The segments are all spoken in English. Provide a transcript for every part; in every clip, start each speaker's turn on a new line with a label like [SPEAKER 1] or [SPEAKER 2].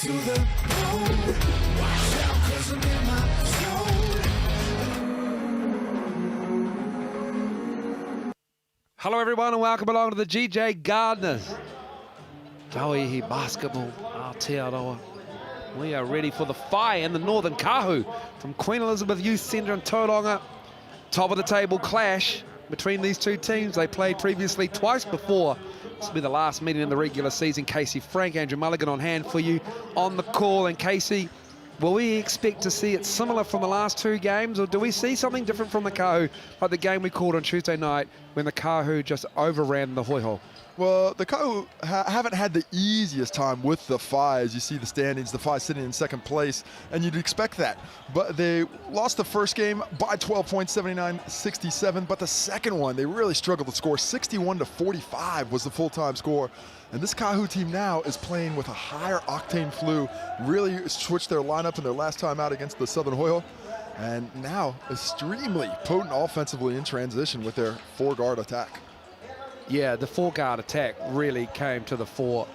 [SPEAKER 1] to the bone. Watch out, 'cause I'm in my zone.
[SPEAKER 2] Hello everyone and welcome along to the GJ Gardners. Tauihi basketball, Aotearoa. We are ready for the Whai and the Northern Kahu from Queen Elizabeth Youth Centre in Tauranga. Top of the table clash between these two teams. They played previously twice before. This will be the last meeting in the regular season. Casey Frank, Andrew Mulligan on hand for you on the call. And Casey, will we expect to see it similar from the last two games, or do we see something different from the Kahu, like the game we called on Tuesday night when the Kahu just overran the Hoi?
[SPEAKER 3] Well, the Kahu haven't had the easiest time with the Whai. As you see the standings, the Whai sitting in second place, and you'd expect that. But they lost the first game by 12 points, 79-67. But the second one, they really struggled to score. 61-45 was the full-time score. And this Kahu team now is playing with a higher octane flu. Really switched their lineup in their last time out against the Southern Hoi. And now extremely potent offensively in transition with their four-guard attack.
[SPEAKER 2] Yeah, the four-guard attack really came to the fore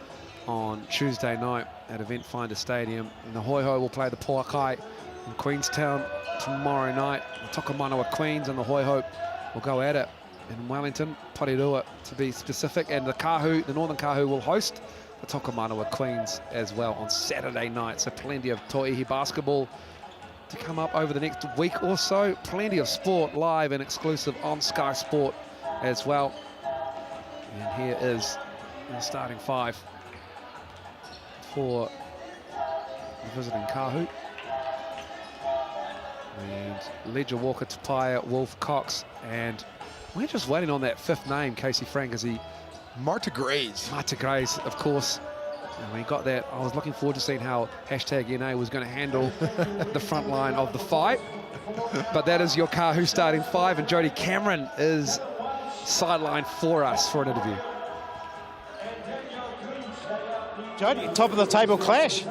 [SPEAKER 2] on Tuesday night at Event Finder Stadium. And the Hoi will play the Whai in Queenstown tomorrow night. The Tokomanawa Queens and the Hoi will go at it in Wellington, Porirua to be specific. And the Kahu, the Northern Kahu, will host the Tokomanawa Queens as well on Saturday night. So plenty of Tauihi basketball to come up over the next week or so. Plenty of sport live and exclusive on Sky Sport as well. And here is the starting five for the visiting Kahu. And Ledger, Walker, Tupaia, Wolf, Cox, and we're just waiting on that fifth name, Casey Frank, as he...
[SPEAKER 3] Marta Grays,
[SPEAKER 2] of course. And we got that. I was looking forward to seeing how #NA was going to handle the front line of the fight. But that is your Kahu starting five, and Jodie Cameron is sideline for us for an interview.
[SPEAKER 4] Jodie, top of the table clash.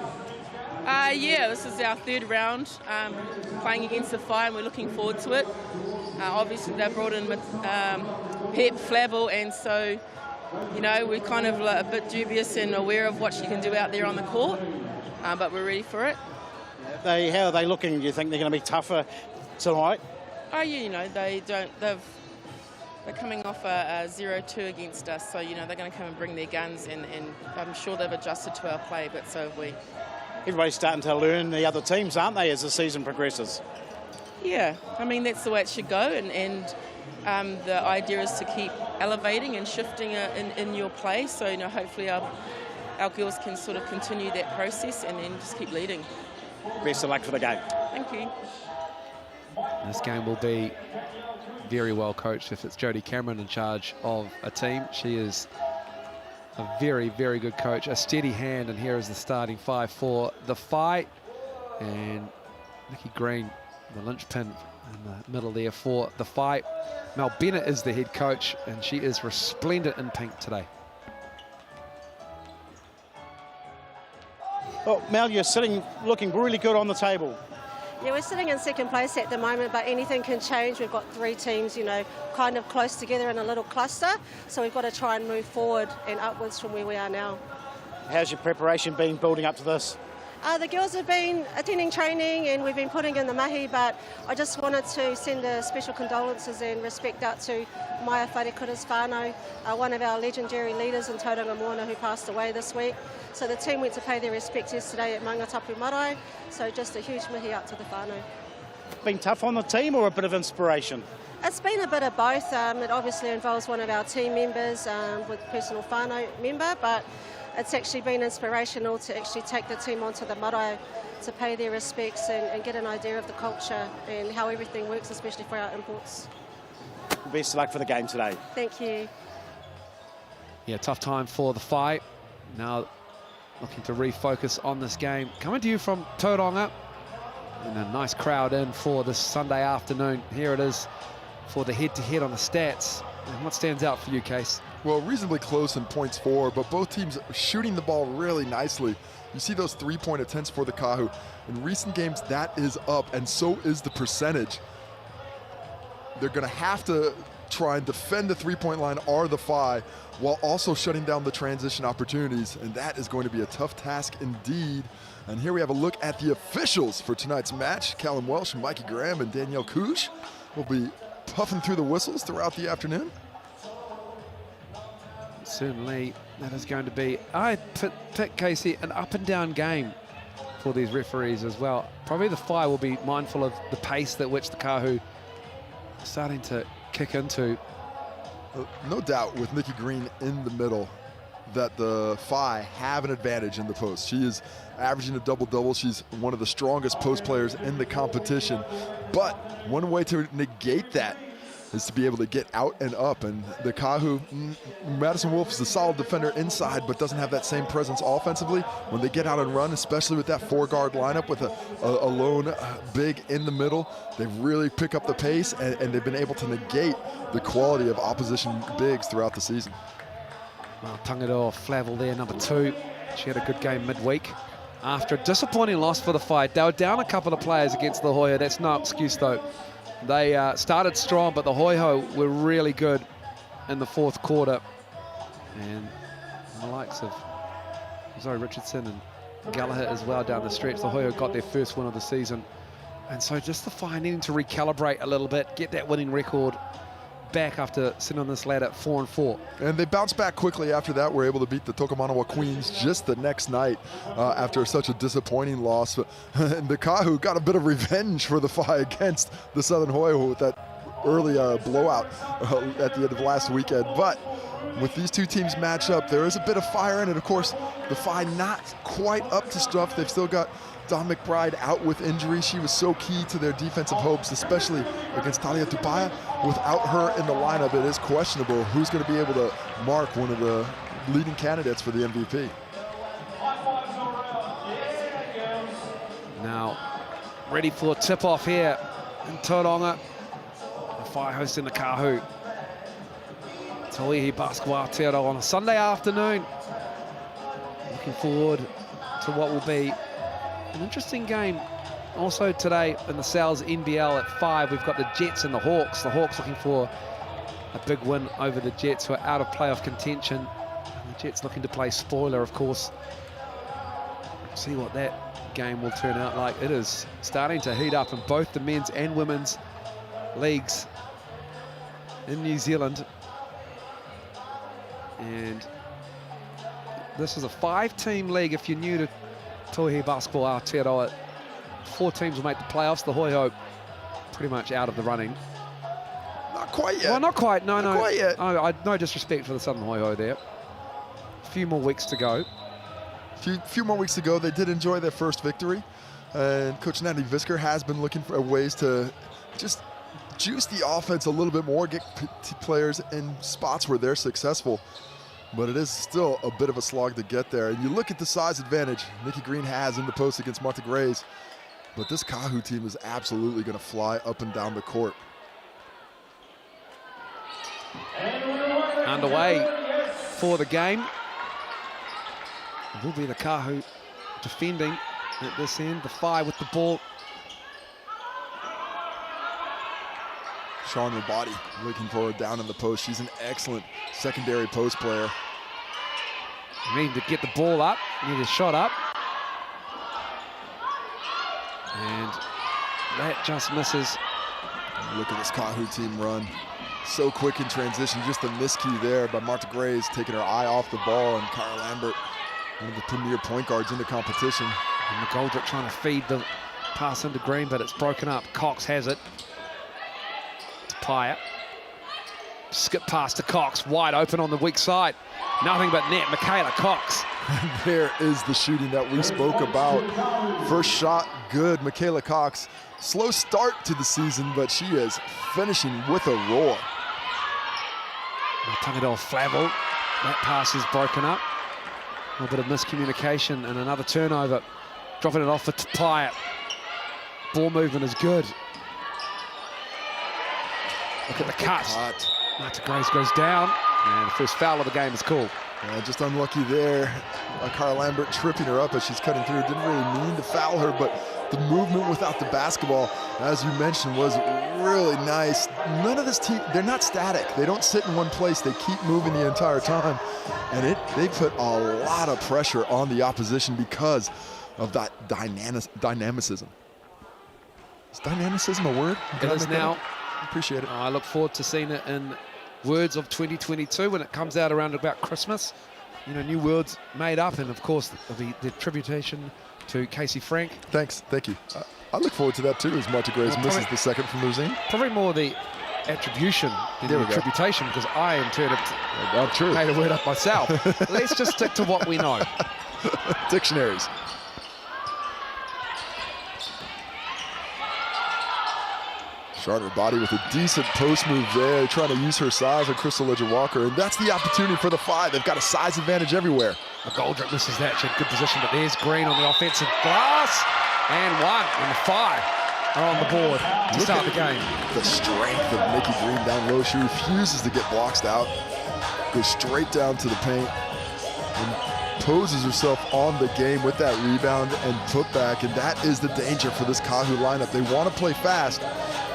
[SPEAKER 5] Yeah, this is our third round playing against the Whai, and we're looking forward to it. Obviously, they brought in Pep, Flavel, and so, you know, we're kind of a bit dubious and aware of what she can do out there on the court, but we're ready for it.
[SPEAKER 4] How are they looking? Do you think they're going to be tougher tonight?
[SPEAKER 5] Oh, yeah, you know, they're coming off a 0-2 against us, so, you know, they're going to come and bring their guns, and I'm sure they've adjusted to our play, but so have we.
[SPEAKER 4] Everybody's starting to learn the other teams, aren't they, as the season progresses?
[SPEAKER 5] Yeah, I mean, that's the way it should go, and the idea is to keep elevating and shifting in your play, so, you know, hopefully our girls can sort of continue that process and then just keep leading.
[SPEAKER 4] Best of luck for the game.
[SPEAKER 5] Thank you.
[SPEAKER 2] This game will be very well coached if it's Jodie Cameron in charge of a team. She is a very, very good coach, a steady hand, and here is the starting five for the Whai. And Nikki Green, the linchpin in the middle there for the Whai. Mel Bennett is the head coach, and she is resplendent in pink today.
[SPEAKER 4] Well, Mel, you're sitting looking really good on the table.
[SPEAKER 6] Yeah, we're sitting in second place at the moment, but anything can change. We've got three teams, you know, kind of close together in a little cluster, so we've got to try and move forward and upwards from where we are now.
[SPEAKER 4] How's your preparation been building up to this?
[SPEAKER 6] The girls have been attending training and we've been putting in the mahi, but I just wanted to send a special condolences and respect out to Maia Wharekura's whānau, one of our legendary leaders in Tauranga Moana who passed away this week. So the team went to pay their respects yesterday at Mangatapu Marae, so just a huge mihi out to the whānau.
[SPEAKER 4] Been tough on the team or a bit of inspiration?
[SPEAKER 6] It's been a bit of both. It obviously involves one of our team members with personal whānau member, but it's actually been inspirational to actually take the team onto the marae to pay their respects and get an idea of the culture and how everything works, especially for our imports.
[SPEAKER 4] Best of luck for the game today.
[SPEAKER 6] Thank you.
[SPEAKER 2] Yeah, tough time for the Whai. Now looking to refocus on this game. Coming to you from Tauranga, and a nice crowd in for this Sunday afternoon. Here it is for the head-to-head on the stats. And what stands out for you, Case?
[SPEAKER 3] Well, reasonably close in points for, but both teams are shooting the ball really nicely. You see those three-point attempts for the Kahu. In recent games, that is up, and so is the percentage. They're going to have to try and defend the three-point line are the Whai, while also shutting down the transition opportunities. And that is going to be a tough task indeed. And here we have a look at the officials for tonight's match. Callum Welsh, Mikey Graham, and Danielle Kush will be puffing through the whistles throughout the afternoon.
[SPEAKER 2] Certainly, that is going to be, I pick Casey, an up and down game for these referees as well. Probably the Whai will be mindful of the pace at which the Kahu are starting to kick into.
[SPEAKER 3] No doubt with Nikki Green in the middle that the Whai have an advantage in the post. She is averaging a double-double. She's one of the strongest post players in the competition. But one way to negate that is to be able to get out and up. And the Kahu, Madison Wolf is a solid defender inside, but doesn't have that same presence offensively. When they get out and run, especially with that four-guard lineup with a lone big in the middle, they really pick up the pace, and they've been able to negate the quality of opposition bigs throughout the season.
[SPEAKER 2] Well, Tauihi Flavel there, number 2. She had a good game midweek. After a disappointing loss for the Whai, they were down a couple of players against the Hoya. That's no excuse, though. They started strong, but the Hoiho were really good in the fourth quarter. And the likes of Zoe Richardson and Gallagher as well down the stretch. The Hoiho got their first win of the season. And so just the Whai needing to recalibrate a little bit, get that winning record back after sitting on this ladder at 4-4.
[SPEAKER 3] And they bounced back quickly after that. Were able to beat the Tokomanawa Queens just the next night after such a disappointing loss. And the Kahu got a bit of revenge for the Whai against the Southern Hoiho with that early blowout at the end of last weekend. But with these two teams match up, there is a bit of fire in it. Of course, the Whai not quite up to stuff. They've still got Dawn McBride out with injury. She was so key to their defensive hopes, especially against Talia Tupaya. Without her in the lineup, it is questionable who's going to be able to mark one of the leading candidates for the MVP.
[SPEAKER 2] Now, ready for tip-off here in Tauranga. The Whai hosting the Kahu. Tauihi basketball Aotearoa on a Sunday afternoon. Looking forward to what will be an interesting game. Also today in the Sal's NBL at 5, we've got the Jets and the Hawks. The Hawks looking for a big win over the Jets, who are out of playoff contention. And the Jets looking to play spoiler, of course. See what that game will turn out like. It is starting to heat up in both the men's and women's leagues in New Zealand. And this is a 5-team league if you're new to Tauihi basketball Aotearoa. 4 teams will make the playoffs. The Hoiho pretty much out of the running.
[SPEAKER 3] Not quite yet.
[SPEAKER 2] Well, not quite. No,
[SPEAKER 3] not quite yet.
[SPEAKER 2] No disrespect for the Southern Hoiho there. A few more weeks to go.
[SPEAKER 3] Few more weeks to go. They did enjoy their first victory. And Coach Natalie Visker has been looking for ways to just juice the offense a little bit more, get players in spots where they're successful. But it is still a bit of a slog to get there. And you look at the size advantage Nikki Green has in the post against Martha Grays. But this Kahu team is absolutely going to fly up and down the court.
[SPEAKER 2] Underway for the game. It will be the Kahu defending at this end. The Whai with the ball.
[SPEAKER 3] Sean Rabati looking for her down in the post. She's an excellent secondary post player.
[SPEAKER 2] You need to get the ball up. You need a shot up. And that just misses.
[SPEAKER 3] Look at this Kahu team run. So quick in transition. Just a miskey there by Martha Grays, taking her eye off the ball. And Kara Lambert, one of the premier point guards in the competition.
[SPEAKER 2] And McGoldrick trying to feed the pass into Green, but it's broken up. Cox has it. Paya. Skip pass to Cox, wide open on the weak side. Nothing but net, Michaela Cox.
[SPEAKER 3] There is the shooting that we spoke about. First shot, good, Michaela Cox. Slow start to the season, but she is finishing with a roar.
[SPEAKER 2] Tauihi Flavel, that pass is broken up. A little bit of miscommunication and another turnover. Dropping it off for Paya. Ball movement is good. Look at the cut. Martha Grace goes down, and the first foul of the game is called.
[SPEAKER 3] Just unlucky there. Kara Lambert tripping her up as she's cutting through. Didn't really mean to foul her, but The movement without the basketball, as you mentioned, was really nice. None of this team, they're not static. They don't sit in one place. They keep moving the entire time. And they put a lot of pressure on the opposition because of that dynamicism. Is dynamicism a word?
[SPEAKER 2] It is now.
[SPEAKER 3] Appreciate it.
[SPEAKER 2] I look forward to seeing it in words of 2022 when it comes out around about Christmas. You know, new words made up, and of course the tributation to Casey Frank.
[SPEAKER 3] Thanks, thank you. I look forward to that too, as Marta Grace misses the second from losing.
[SPEAKER 2] Probably more the attribution than the tributation, because I in turn have made a word up myself. Let's just stick to what we know.
[SPEAKER 3] Dictionaries. Charlotte body with a decent post move there, trying to use her size on Crystal Ledger-Walker, and that's the opportunity for the 5. They've got a size advantage everywhere.
[SPEAKER 2] McGoldrick misses that. She had good position, but there's Green on the offensive glass, and 1, and the 5 are on the board to start the game.
[SPEAKER 3] The strength of Nikki Green down low. She refuses to get boxed out, goes straight down to the paint, and poses herself on the game with that rebound and putback, and that is the danger for this Kahu lineup. They want to play fast,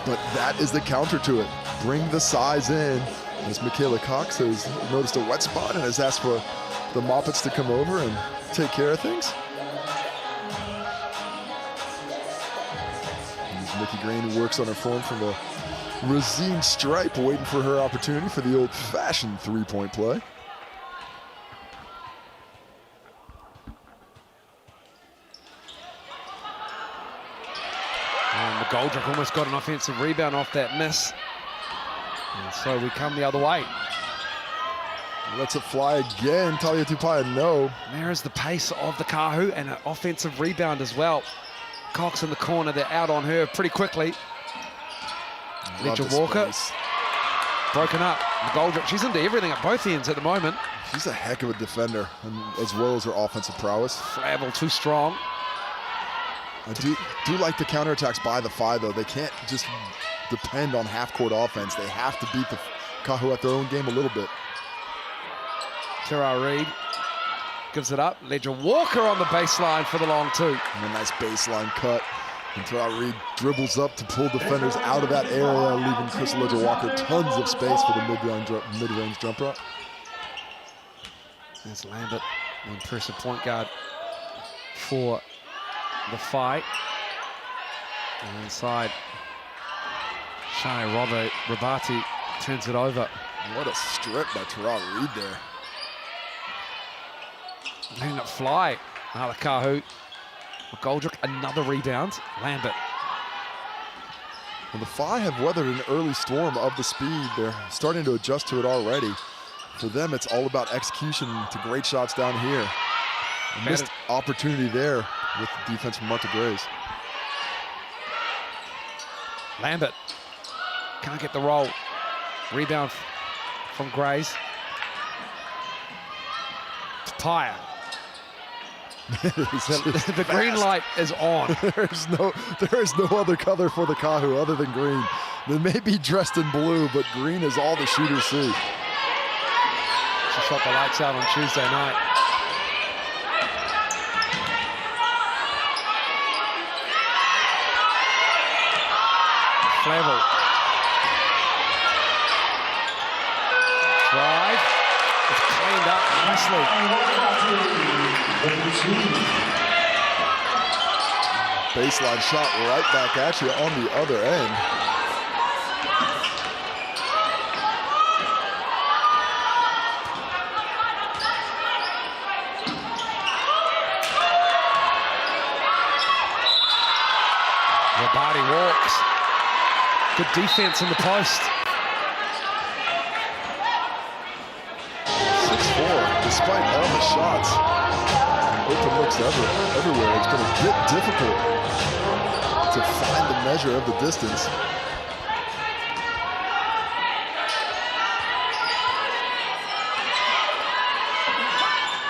[SPEAKER 3] but that is the counter to it. Bring the size in, as Michaela Cox has noticed a wet spot and has asked for the Moppets to come over and take care of things. And Nikki Green works on her form from a Rosine stripe, waiting for her opportunity for the old-fashioned three-point play.
[SPEAKER 2] And McGoldrick almost got an offensive rebound off that miss. And so we come the other way.
[SPEAKER 3] Lets it fly again. Talia Tupaia, no.
[SPEAKER 2] There is the pace of the Kahu and an offensive rebound as well. Cox in the corner, they're out on her pretty quickly. Ledger-Walker broken up. McGoldrick, she's into everything at both ends at the moment.
[SPEAKER 3] She's a heck of a defender, and as well as her offensive prowess.
[SPEAKER 2] Flavel too strong.
[SPEAKER 3] I do like the counterattacks by the 5, though. They can't just depend on half-court offense. They have to beat the Kahu at their own game a little bit.
[SPEAKER 2] Tara Reid gives it up. Ledger-Walker on the baseline for the long 2.
[SPEAKER 3] And a nice baseline cut. And Tara Reid dribbles up to pull defenders out of that area, leaving Crystal Ledger-Walker tons of space for the mid-range jumper.
[SPEAKER 2] There's Lambert, the impressive point guard for the fight. And inside, Shai Rabati turns it over.
[SPEAKER 3] What a strip by Tara Reid there.
[SPEAKER 2] Letting it fly. Now the Kahu. McGoldrick, another rebound. Lambert.
[SPEAKER 3] Well, the Phi have weathered an early storm of the speed. They're starting to adjust to it already. For them, it's all about execution to great shots down here. A missed opportunity there with the defense from Marta Grace.
[SPEAKER 2] Lambert can't get the roll. Rebound from Grace. Tupaia. The green light is on.
[SPEAKER 3] There is no other color for the Kahu other than green. They may be dressed in blue, but green is all the shooters see.
[SPEAKER 2] She shot the lights out on Tuesday night. Flavel. Drive. It's cleaned up nicely.
[SPEAKER 3] Baseline shot right back at you on the other end.
[SPEAKER 2] Rabati walks. Good defense in the post.
[SPEAKER 3] 6'4", despite all the shots. Open looks everywhere. It's been a bit difficult to find the measure of the distance.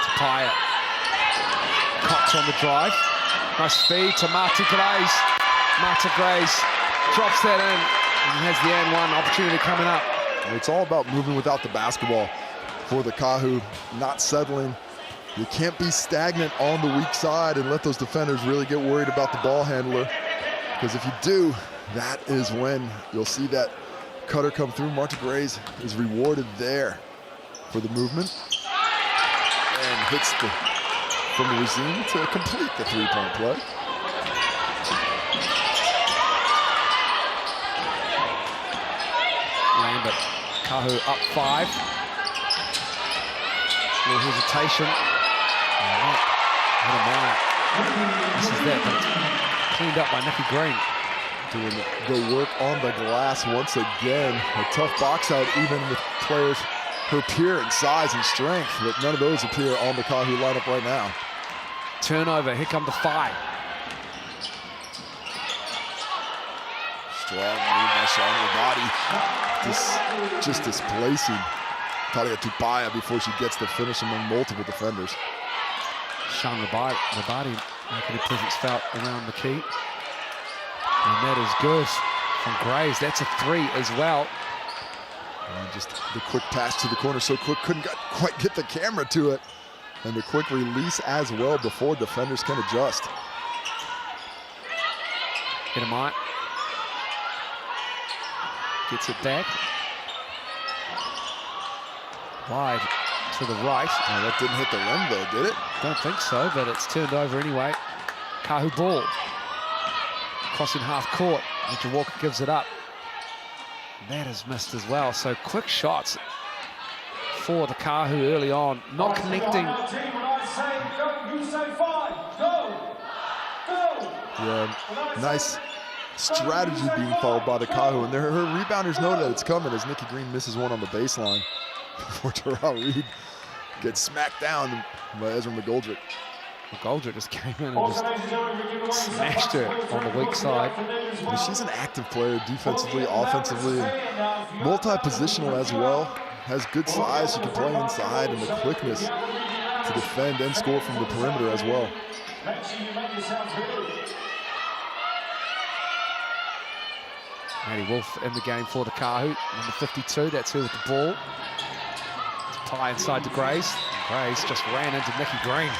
[SPEAKER 2] Tupaia. Cox on the drive. Nice feed to Marta Grace. Marta Grace drops that in and has the and one opportunity coming up.
[SPEAKER 3] It's all about moving without the basketball for the Kahu, not settling, You can't be stagnant on the weak side and let those defenders really get worried about the ball handler. Because if you do, that is when you'll see that cutter come through. Marta Grays is rewarded there for the movement. And hits from the regime to complete the three-point play.
[SPEAKER 2] Lambert, Kahu up 5. Little hesitation. This is that, but it's cleaned up by Nikki Green.
[SPEAKER 3] Doing the work on the glass once again. A tough box out even with players her peer in size and strength, but none of those appear on the Kahu lineup right now.
[SPEAKER 2] Turnover, here come the 5.
[SPEAKER 3] Strong move by Shawnee body. Just displacing Talia Tupaya before she gets the finish among multiple defenders.
[SPEAKER 2] Sean Rabadi making a presence felt around the key. And that is good from Graves. That's a 3 as well.
[SPEAKER 3] And just the quick pass to the corner, so quick, couldn't quite get the camera to it. And the quick release as well before defenders can adjust.
[SPEAKER 2] Hitamai gets it back. Wide to the right.
[SPEAKER 3] Oh, that didn't hit the rim though, did it?
[SPEAKER 2] Don't think so, but it's turned over anyway. Kahu ball. Crossing half court. Richard Walker gives it up. That is missed as well. So quick shots for the Kahu early on. Not connecting.
[SPEAKER 3] Yeah, nice strategy being followed by the Kahu. And her rebounders know that it's coming as Nikki Green misses one on the baseline before Terrell Reed gets smacked down by Ezra McGoldrick.
[SPEAKER 2] McGoldrick just came in and just smashed her on the weak side.
[SPEAKER 3] And she's an active player defensively, offensively, and multi-positional as well. Has good size, she can play inside, and the quickness to defend and score from the perimeter as well.
[SPEAKER 2] Maddie Wolf in the game for the Kahu. Number 52, that's her with the ball. Pie inside to Grace. Grace just ran into Nikki Green.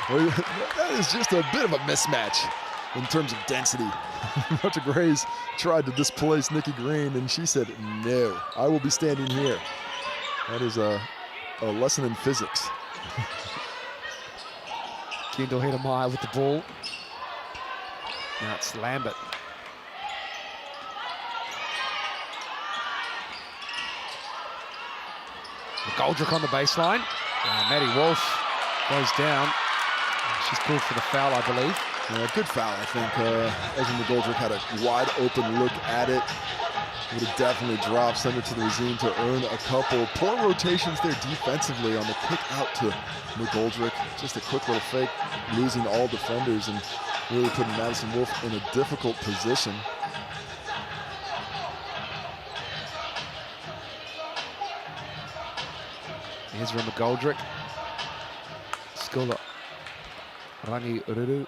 [SPEAKER 3] Well, that is just a bit of a mismatch in terms of density. Marta Grace tried to displace Nikki Green, and she said, no, I will be standing here. That is a lesson in physics.
[SPEAKER 2] Kendall Hitamai with the ball. Now it's Lambert. McGoldrick on the baseline. Maddie Wolf goes down. She's called for the foul, I believe.
[SPEAKER 3] Yeah, good foul, I think. Ezra McGoldrick had a wide open look at it. Would have definitely dropped, sent it to the regime to earn a couple. Poor rotations there defensively on the kick out to McGoldrick. Just a quick little fake, losing all defenders and really putting Madison Wolf in a difficult position.
[SPEAKER 2] Ezra McGoldrick. Skula Rangi Ururu.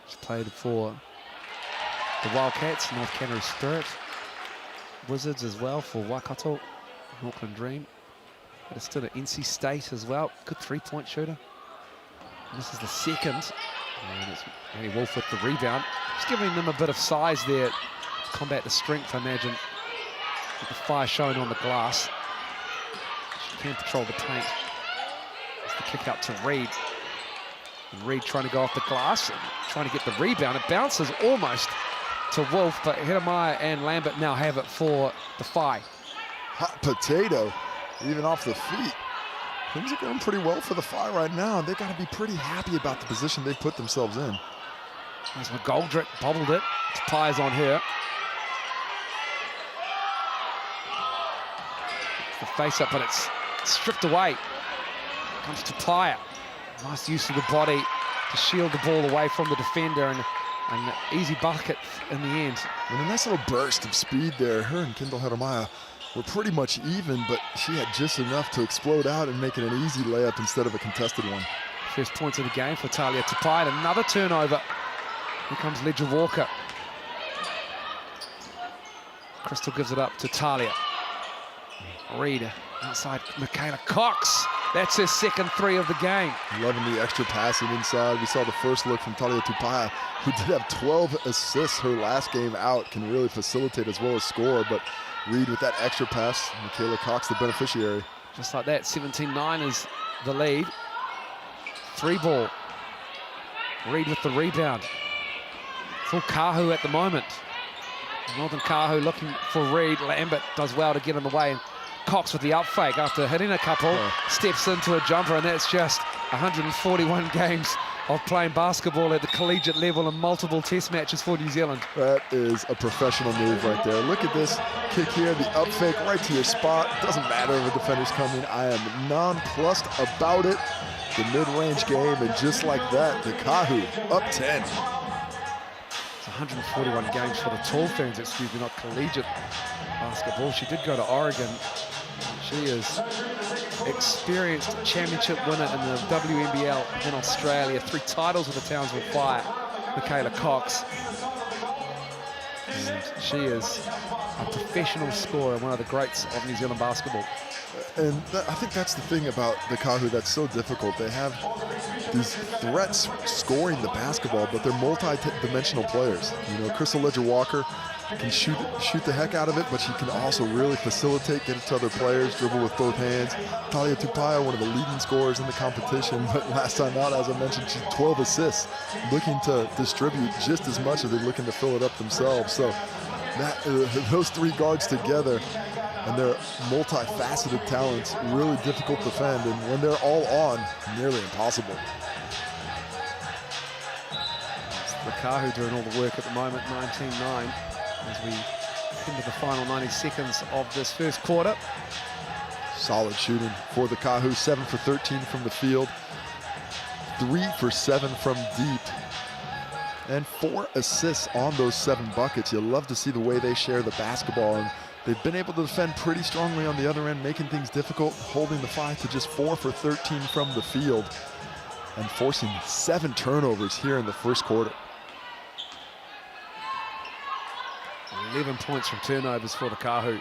[SPEAKER 2] She's played for the Wildcats, North Canterbury Spirit. Wizards as well for Waikato, Auckland Dream. But it's still at NC State as well. Good three-point shooter. And this is the second. And it's Annie Wolf with the rebound. Just giving them a bit of size there to combat the strength, I imagine. With the fire showing on the glass. She can control the paint. It's the kick out to Reed. And Reed trying to go off the glass, and trying to get the rebound. It bounces almost to Wolf, but Hitamai and Lambert now have it for the Whai.
[SPEAKER 3] Hot potato, even off the feet. Things are going pretty well for the Whai right now. They got to be pretty happy about the position they put themselves in.
[SPEAKER 2] As McGoldrick bobbled it, Tupai's on her. It's the face up, but it's stripped away. Comes Tupaia. Nice use of the body to shield the ball away from the defender, and an easy bucket in the end.
[SPEAKER 3] And a nice little burst of speed there. Her and Kendall Hitamai were pretty much even, but she had just enough to explode out and make it an easy layup instead of a contested one.
[SPEAKER 2] First points of the game for Talia Tupai. Another turnover. Here comes Ledger Walker. Crystal gives it up to Talia. Reed outside Michaela Cox. That's her second 3 of the game.
[SPEAKER 3] Loving the extra passing inside. We saw the first look from Tauihi, who did have 12 assists her last game out, can really facilitate as well as score, but Reed with that extra pass, Michaela Cox the beneficiary.
[SPEAKER 2] Just like that, 17-9 is the lead. 3 ball. Reed with the rebound. It's all Kahu at the moment. Northern Kahu looking for Reed. Lambert does well to get in the way. And Cox with the up fake after hitting a couple, steps into a jumper, and that's just 141 games of playing basketball at the collegiate level and multiple test matches for New Zealand.
[SPEAKER 3] That is a professional move right there. Look at this kick here, the up fake right to your spot. Doesn't matter if the defender's coming. I am nonplussed about it. The mid-range game, and just like that, the Kahu up 10.
[SPEAKER 2] It's 141 games for the tall fans, excuse me, not collegiate basketball. She did go to Oregon. She is experienced championship winner in the WNBL in Australia. 3 titles with the Townsville Fire, Michaela Cox. And she is a professional scorer, one of the greats of New Zealand basketball.
[SPEAKER 3] And I think that's the thing about the Kahu that's so difficult. They have these threats scoring the basketball, but they're multi-dimensional players. You know, Crystal Ledger-Walker can shoot the heck out of it, but she can also really facilitate, get it to other players, dribble with both hands. Talia Tupaia, one of the leading scorers in the competition, but last time out, as I mentioned, she's 12 assists, looking to distribute just as much as they're looking to fill it up themselves. So that, those 3 guards together, and their multifaceted talents, really difficult to defend, and when they're all on, nearly impossible.
[SPEAKER 2] It's the Kahu doing all the work at the moment, 19-9, as we into the final 90 seconds of this first quarter.
[SPEAKER 3] Solid shooting for the Kahu, 7 for 13 from the field, 3 for 7 from deep, and 4 assists on those 7 buckets. You love to see the way they share the basketball, and they've been able to defend pretty strongly on the other end, making things difficult, holding the 5 to just 4 for 13 from the field, and forcing 7 turnovers here in the first quarter.
[SPEAKER 2] 11 points from turnovers for the Kahu.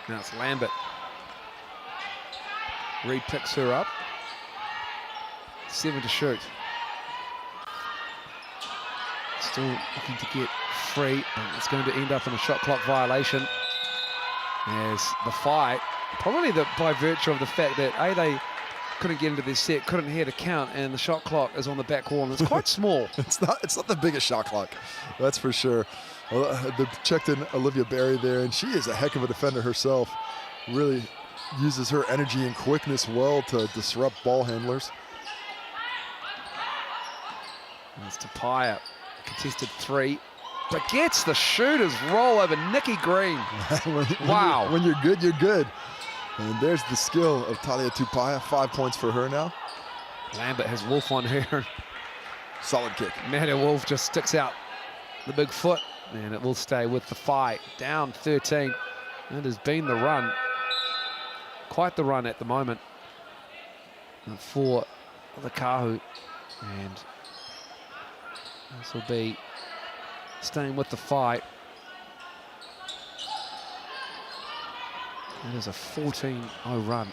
[SPEAKER 2] Now it's Lambert. Reed picks her up. 7 to shoot. Still looking to get free. And it's going to end up in a shot clock violation. As the fight, probably by virtue of the fact that they couldn't get into this set, couldn't hit a count, and the shot clock is on the back wall, and it's quite small.
[SPEAKER 3] It's not the biggest shot clock, that's for sure. They checked in Olivia Berry there, and she is a heck of a defender herself. Really uses her energy and quickness well to disrupt ball handlers.
[SPEAKER 2] It's Tupaia, contested 3, but gets the shooter's roll over Nikki Green. Wow.
[SPEAKER 3] When you're good, you're good. And there's the skill of Talia Tupaia, 5 points for her now.
[SPEAKER 2] Lambert has Wolf on her.
[SPEAKER 3] Solid kick.
[SPEAKER 2] Maddie Wolf just sticks out the big foot, and it will stay with the fight. Down 13. It has been the run. Quite the run at the moment for the Kahu. And this will be staying with the fight. It is a 14-0 run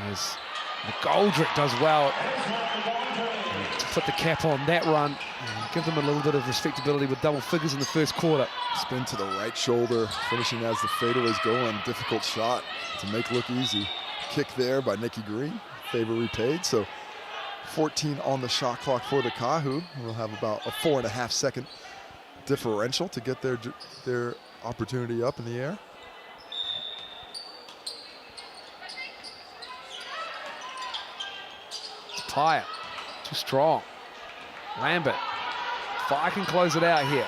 [SPEAKER 2] as McGoldrick does well to put the cap on that run and give them a little bit of respectability with double figures in the first quarter.
[SPEAKER 3] Spin to the right shoulder, finishing as the fadeaways go on. Difficult shot to make look easy. Kick there by Nikki Green, favor repaid. So 14 on the shot clock for the Kahu. We'll have about a 4.5 second differential to get their opportunity up in the air.
[SPEAKER 2] Tupaia, too strong. Lambert, Whai can close it out here.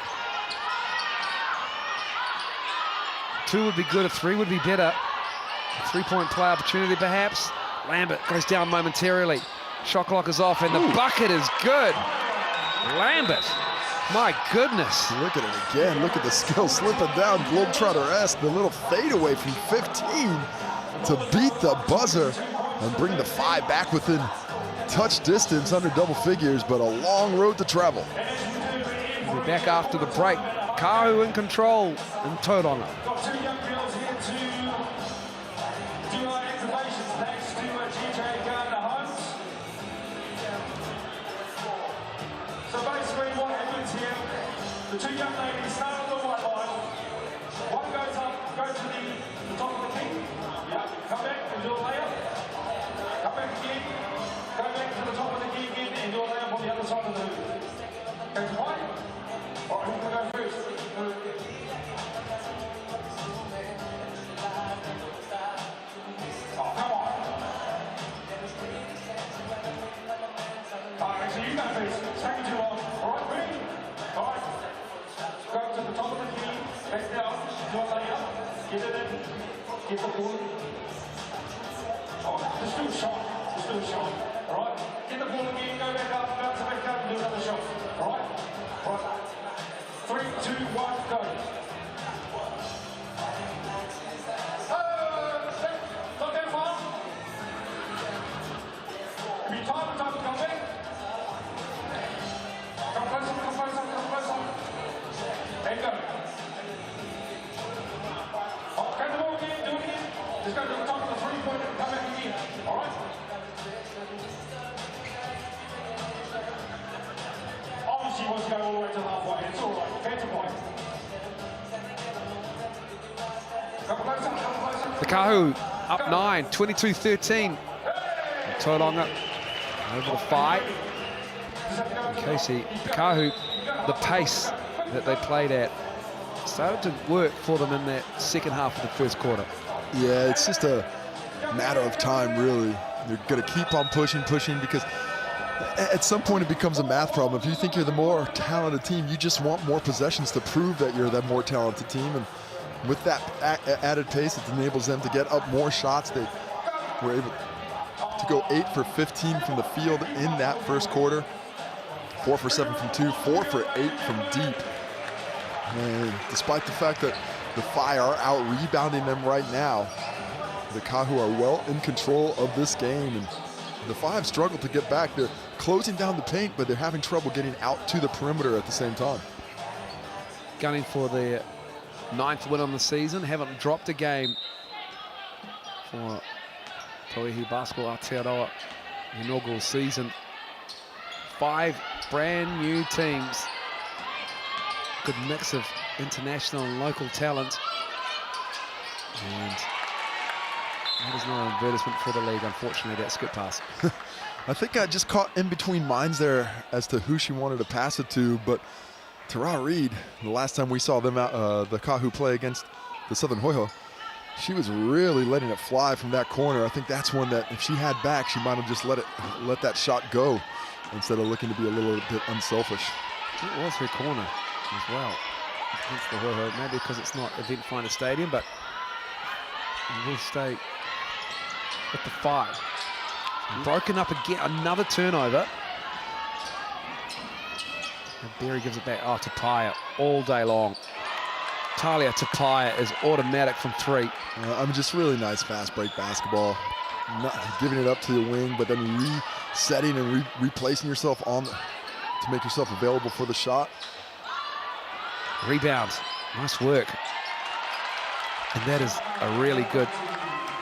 [SPEAKER 2] 2 would be good, a 3 would be better. A 3-point play opportunity perhaps. Lambert goes down momentarily. Shot clock is off and the bucket is good. Lambert, my goodness.
[SPEAKER 3] Look at it again, look at the skill slipping down, Globetrotter-esque, the little fadeaway from 15 to beat the buzzer and bring the 5 back within touch distance under double figures, but a long road to travel.
[SPEAKER 2] We're back after the break. Kahu in control in Tauranga.
[SPEAKER 1] Got 2 young girls here to do our activations. Thanks to GJ Gardner Holmes. So basically what happens here, the 2 young ladies start on the white line. One goes up, goes to the top of the key. Yeah, come back and do a layup. Come back again. Go back to the top of the key again and do a layup on the other side of the hoop. Goes white. All right, who's going to go first? Oh, come on. Actually, you go first. It's taking too long. All right, ready? All right. Go to the top of the key, back down, do a layup, get it in, get the ball. Oh, just do a shot. Just do a shot. All right? Get the ball again, go back up, bounce it back up, and do another shot. All right? All right. 3, 2, 1, go. Not that far. If you time to come back. Come closer, come closer, come closer. There you go. Oh, get the ball again, do it again. Just go to the top of the 3-point and come back again. All right? Obviously, he wants to go all the way to halfway. It's all right. That's a point. Come closer, come closer.
[SPEAKER 2] The Kahu up 9, 22-13. Tauranga over the fight. Casey, Kahu, the pace that they played at started to work for them in that second half of the first quarter.
[SPEAKER 3] Yeah, it's just a matter of time, really. They're going to keep on pushing because at some point it becomes a math problem. If you think you're the more talented team, you just want more possessions to prove that you're that more talented team. And with that added pace, it enables them to get up more shots. They were able to go 8 for 15 from the field in that first quarter. 4 for 7 from 2, 4 for 8 from deep. And despite the fact that the Whai are out rebounding them right now, the Kahu are well in control of this game. And the Whai have struggled to get back. They're closing down the paint, but they're having trouble getting out to the perimeter at the same time.
[SPEAKER 2] Gunning for their 9th win on the season, haven't dropped a game for Tauihi Basketball Aotearoa inaugural season. 5 brand new teams. Good mix of international and local talent. And that is no advertisement for the league, unfortunately, that skip pass.
[SPEAKER 3] I think I just caught in between minds there as to who she wanted to pass it to, but Tara Reid, the last time we saw them out, the Kahu play against the Southern Hoiho, she was really letting it fly from that corner. I think that's one that if she had back, she might have just let that shot go instead of looking to be a little bit unselfish.
[SPEAKER 2] It was her corner as well against the Hoiho, maybe because it's not Event Finder Stadium, but we'll stay with the 5. Broken up again, another turnover. And Berry gives it back. Oh, Tapaya all day long. Talia Tapaya is automatic from 3.
[SPEAKER 3] Just really nice fast break basketball. Not giving it up to the wing, but then resetting and replacing yourself on to make yourself available for the shot.
[SPEAKER 2] Rebound. Nice work. And that is a really good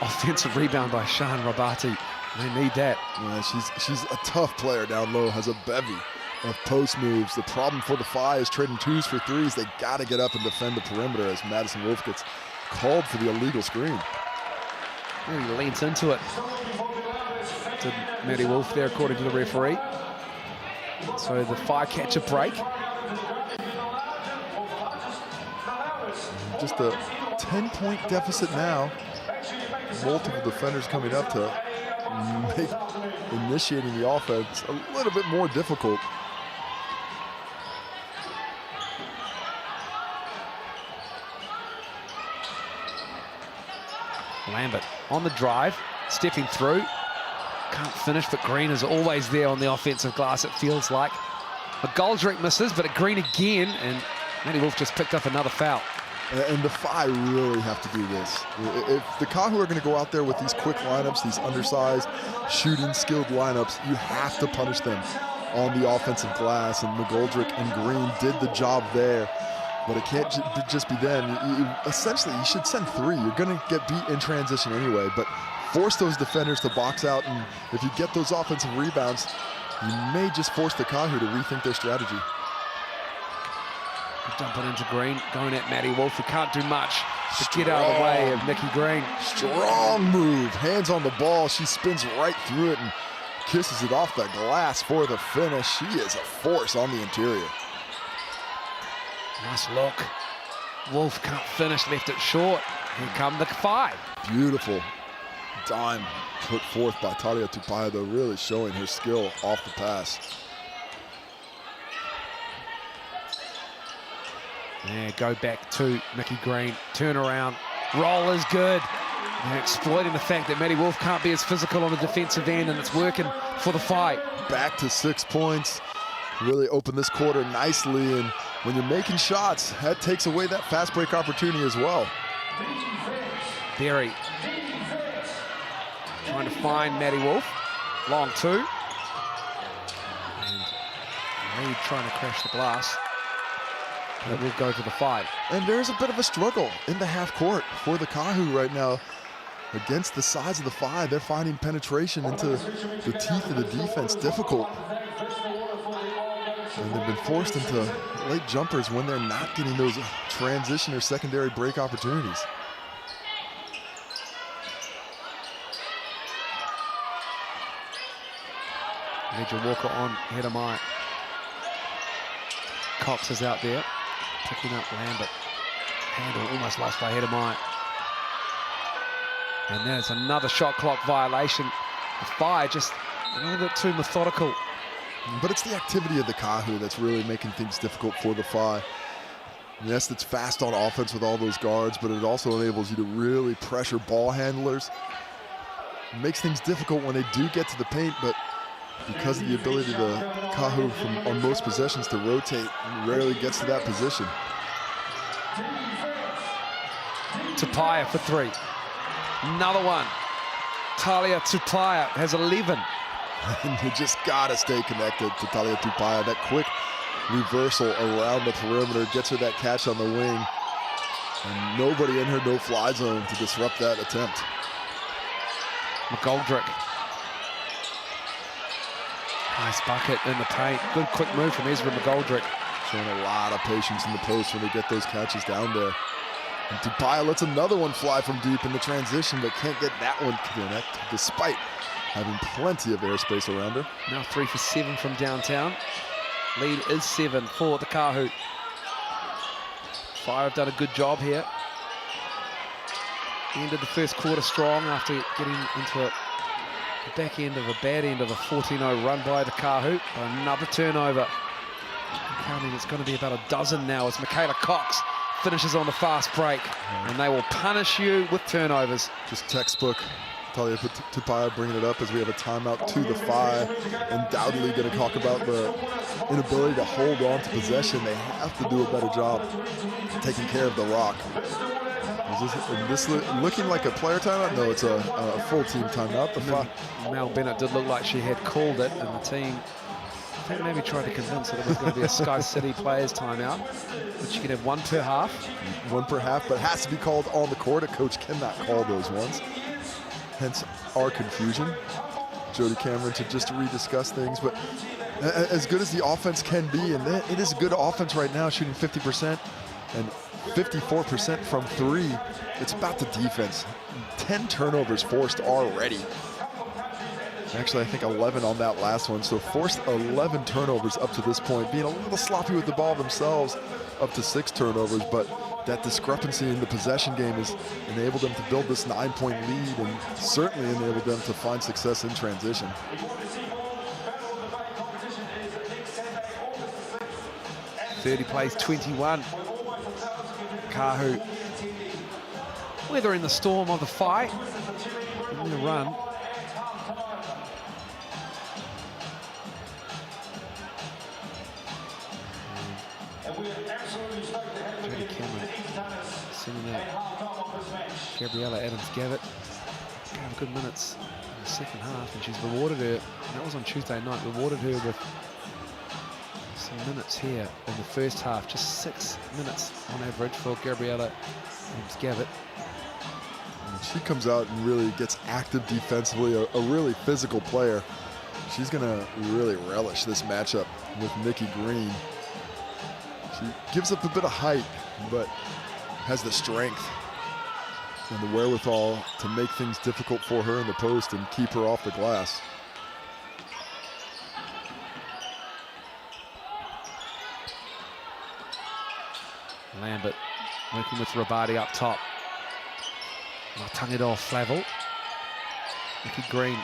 [SPEAKER 2] offensive rebound by Sean Rabati. They need that.
[SPEAKER 3] Yeah, she's a tough player down low, has a bevy of post moves. The problem for the Whai is trading 2s for 3s. They got to get up and defend the perimeter as Madison Wolf gets called for the illegal screen.
[SPEAKER 2] Really leans into it. To Maddie Wolf there, according to the referee. So the Whai catch a break.
[SPEAKER 3] Just a 10-point deficit now. Multiple defenders coming up to make initiating the offense a little bit more difficult.
[SPEAKER 2] Lambert on the drive, stepping through. Can't finish, but Green is always there on the offensive glass, it feels like. McGoldrick misses, but Green again, and Maddie Wolf just picked up another foul.
[SPEAKER 3] And the Whai really have to do this. If the Kahu are going to go out there with these quick lineups, these undersized, shooting, skilled lineups, you have to punish them on the offensive glass. And McGoldrick and Green did the job there. But it can't just be then. Essentially, you should send 3. You're going to get beat in transition anyway, but force those defenders to box out, and if you get those offensive rebounds, you may just force the Kahu to rethink their strategy.
[SPEAKER 2] Dump it into Green, going at Maddie Wolf, who can't do much to get out of the way of Nikki Green.
[SPEAKER 3] Strong move, hands on the ball. She spins right through it and kisses it off the glass for the finish. She is a force on the interior.
[SPEAKER 2] Nice look. Wolf can't finish, left it short. Here come the 5.
[SPEAKER 3] Beautiful dime put forth by Talia Tauihi, though, really showing her skill off the pass.
[SPEAKER 2] Yeah, go back to Nikki Green. Turn around. Roll is good. They're exploiting the fact that Maddie Wolf can't be as physical on the defensive end, and it's working for the fight.
[SPEAKER 3] Back to 6 points. Really opened this quarter nicely, and when you're making shots, that takes away that fast break opportunity as well.
[SPEAKER 2] Berry trying to find Maddie Wolf. Long 2. And Reed trying to crash the glass. It will go to the 5.
[SPEAKER 3] And there's a bit of a struggle in the half court for the Kahu right now. Against the size of the 5, they're finding penetration into the teeth of the defense difficult. And they've been forced into late jumpers when they're not getting those transition or secondary break opportunities.
[SPEAKER 2] Major Walker on Hedemai. Cox is out there, picking up Lambert. Handle almost lost by Hedemai. And there's another shot clock violation. The Whai just a little bit too methodical.
[SPEAKER 3] But it's the activity of the Kahu that's really making things difficult for the Whai. Yes, it's fast on offense with all those guards, but it also enables you to really pressure ball handlers. It makes things difficult when they do get to the paint, but because of the ability of the Kahu on most possessions to rotate, rarely gets to that position.
[SPEAKER 2] Tauihi for 3. Another one. Talia Tauihi has 11.
[SPEAKER 3] And you just gotta stay connected to Talia Tauihi. That quick reversal around the perimeter gets her that catch on the wing. And nobody in her no-fly zone to disrupt that attempt.
[SPEAKER 2] McGoldrick. Nice bucket in the paint. Good quick move from Ezra McGoldrick.
[SPEAKER 3] Showing a lot of patience in the post when they get those catches down there. And Tauihi lets another one fly from deep in the transition, but can't get that one connect despite having plenty of airspace around her.
[SPEAKER 2] Now 3 for 7 from downtown. Lead is 7 for the Kahu. Whai have done a good job here. Ended the first quarter strong after getting into the back end of a bad end of a 14-0 run by the Kahu. Another turnover. I'm counting it's going to be about a dozen now as Michaela Cox finishes on the fast break. And they will punish you with turnovers.
[SPEAKER 3] Just textbook. Talia Tauihi bringing it up as we have a timeout to the Whai. Undoubtedly going to talk about the inability to hold on to possession. They have to do a better job taking care of the rock. Is this looking like a player timeout? No, it's a full team timeout. The Whai.
[SPEAKER 2] Mel Bennett did look like she had called it, and the team, I think, maybe tried to convince that it was going to be a Sky City players timeout, but you can have 1 per half.
[SPEAKER 3] 1 per half, but it has to be called on the court. A coach cannot call those ones. Hence our confusion. Jody Cameron to just rediscuss things, but as good as the offense can be, and it is a good offense right now, shooting 50% and 54% from 3. It's about the defense. 10 turnovers forced already. Actually, I think 11 on that last one. So forced 11 turnovers up to this point, being a little sloppy with the ball themselves, up to 6 turnovers, but that discrepancy in the possession game has enabled them to build this 9-point lead and certainly enabled them to find success in transition.
[SPEAKER 2] Plays 21. Kahu weathering the storm of the fight in the run. Jody Cameron sending out Gabriella Adams-Gavitt. Good minutes in the second half, and she's rewarded her, and that was on Tuesday night, rewarded her with Some minutes here in the first half, just 6 minutes on average for Gabriella Gavitt.
[SPEAKER 3] She comes out and really gets active defensively, a really physical player. She's gonna really relish this matchup with Nikki Green. She gives up a bit of height, but has the strength and the wherewithal to make things difficult for her in the post and keep her off the glass.
[SPEAKER 2] Lambert working with Rabadi up top. Tongue it off, Flavel. Nikki Green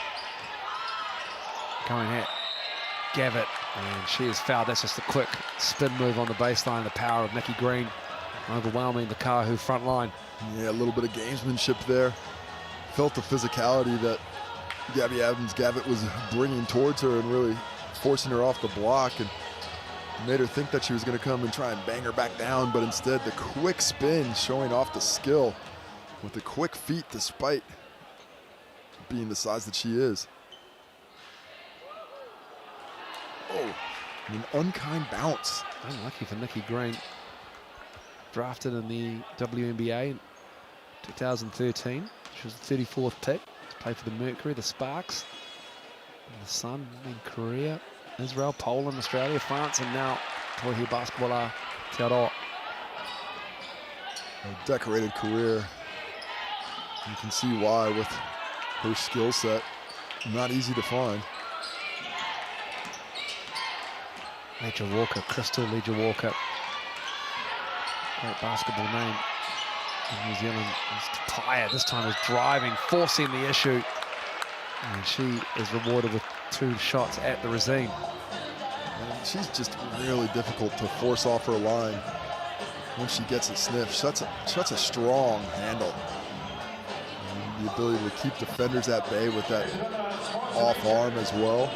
[SPEAKER 2] going at Gavitt, and she is fouled. That's just a quick spin move on the baseline. The power of Nikki Green overwhelming the Kahu front line.
[SPEAKER 3] Yeah, a little bit of gamesmanship there. Felt the physicality that Gabby Adams-Gavitt was bringing towards her and really forcing her off the block, and made her think that she was going to come and try and bang her back down, but instead the quick spin showing off the skill with the quick feet despite being the size that she is. Oh, an unkind bounce.
[SPEAKER 2] Unlucky for Nikki Green. Drafted in the WNBA in 2013. She was the 34th pick. She played for the Mercury, the Sparks, and the Sun in Korea, Israel, Poland, Australia, France, and now Tauihi Basketbol Aotearoa.
[SPEAKER 3] A decorated career. You can see why with her skill set. Not easy to find.
[SPEAKER 2] Ledger Walker, Crystal Ledger Walker. Great basketball name in New Zealand. Tauihi this time is driving, forcing the issue. And she is rewarded with 2 shots at the regime.
[SPEAKER 3] And she's just really difficult to force off her line when she gets a sniff. Shuts a strong handle. And the ability to keep defenders at bay with that off arm as well.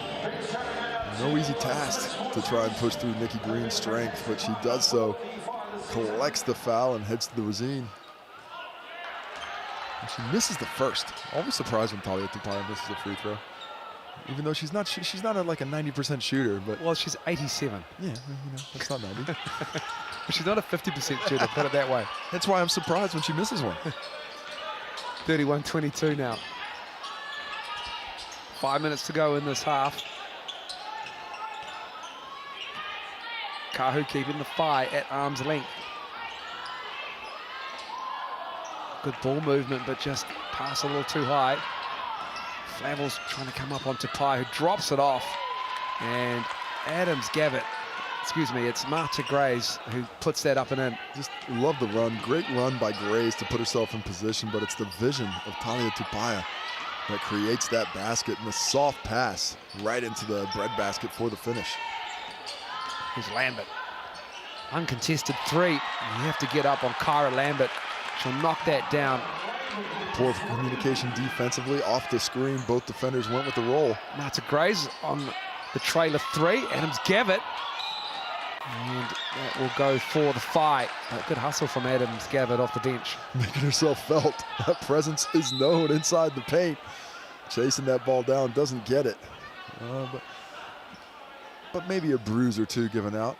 [SPEAKER 3] No easy task to try and push through Nikki Green's strength, but she does so, collects the foul and heads to the regime. And she misses the first. Always surprised when Tauihi Tupaia misses a free throw. Even though she's not like a 90% shooter, but
[SPEAKER 2] Well, she's 87.
[SPEAKER 3] yeah, you know, that's not 90.
[SPEAKER 2] But she's not a 50% shooter, put it that way.
[SPEAKER 3] That's why I'm surprised when she misses one.
[SPEAKER 2] 31-22 now. 5 minutes to go in this half. Kahu keeping the Whai at arm's length. Good ball movement, but just pass a little too high. Flavel's trying to come up on Tupaia, who drops it off. And Adams-Gavitt, excuse me, it's Marta Grays who puts that up and in.
[SPEAKER 3] Just love the run. Great run by Grays to put herself in position, but it's the vision of Tauihi Tupaia that creates that basket and the soft pass right into the breadbasket for the finish.
[SPEAKER 2] Here's Lambert. Uncontested 3. You have to get up on Kyra Lambert. She'll knock that down.
[SPEAKER 3] Poor communication defensively off the screen. Both defenders went with the roll.
[SPEAKER 2] Marta Grays on the trailer 3. Adams-Gavitt. And that will go for the Whai. Good hustle from Adams-Gavitt off the bench.
[SPEAKER 3] Making herself felt. That presence is known inside the paint. Chasing that ball down, doesn't get it. But maybe a bruise or two given out.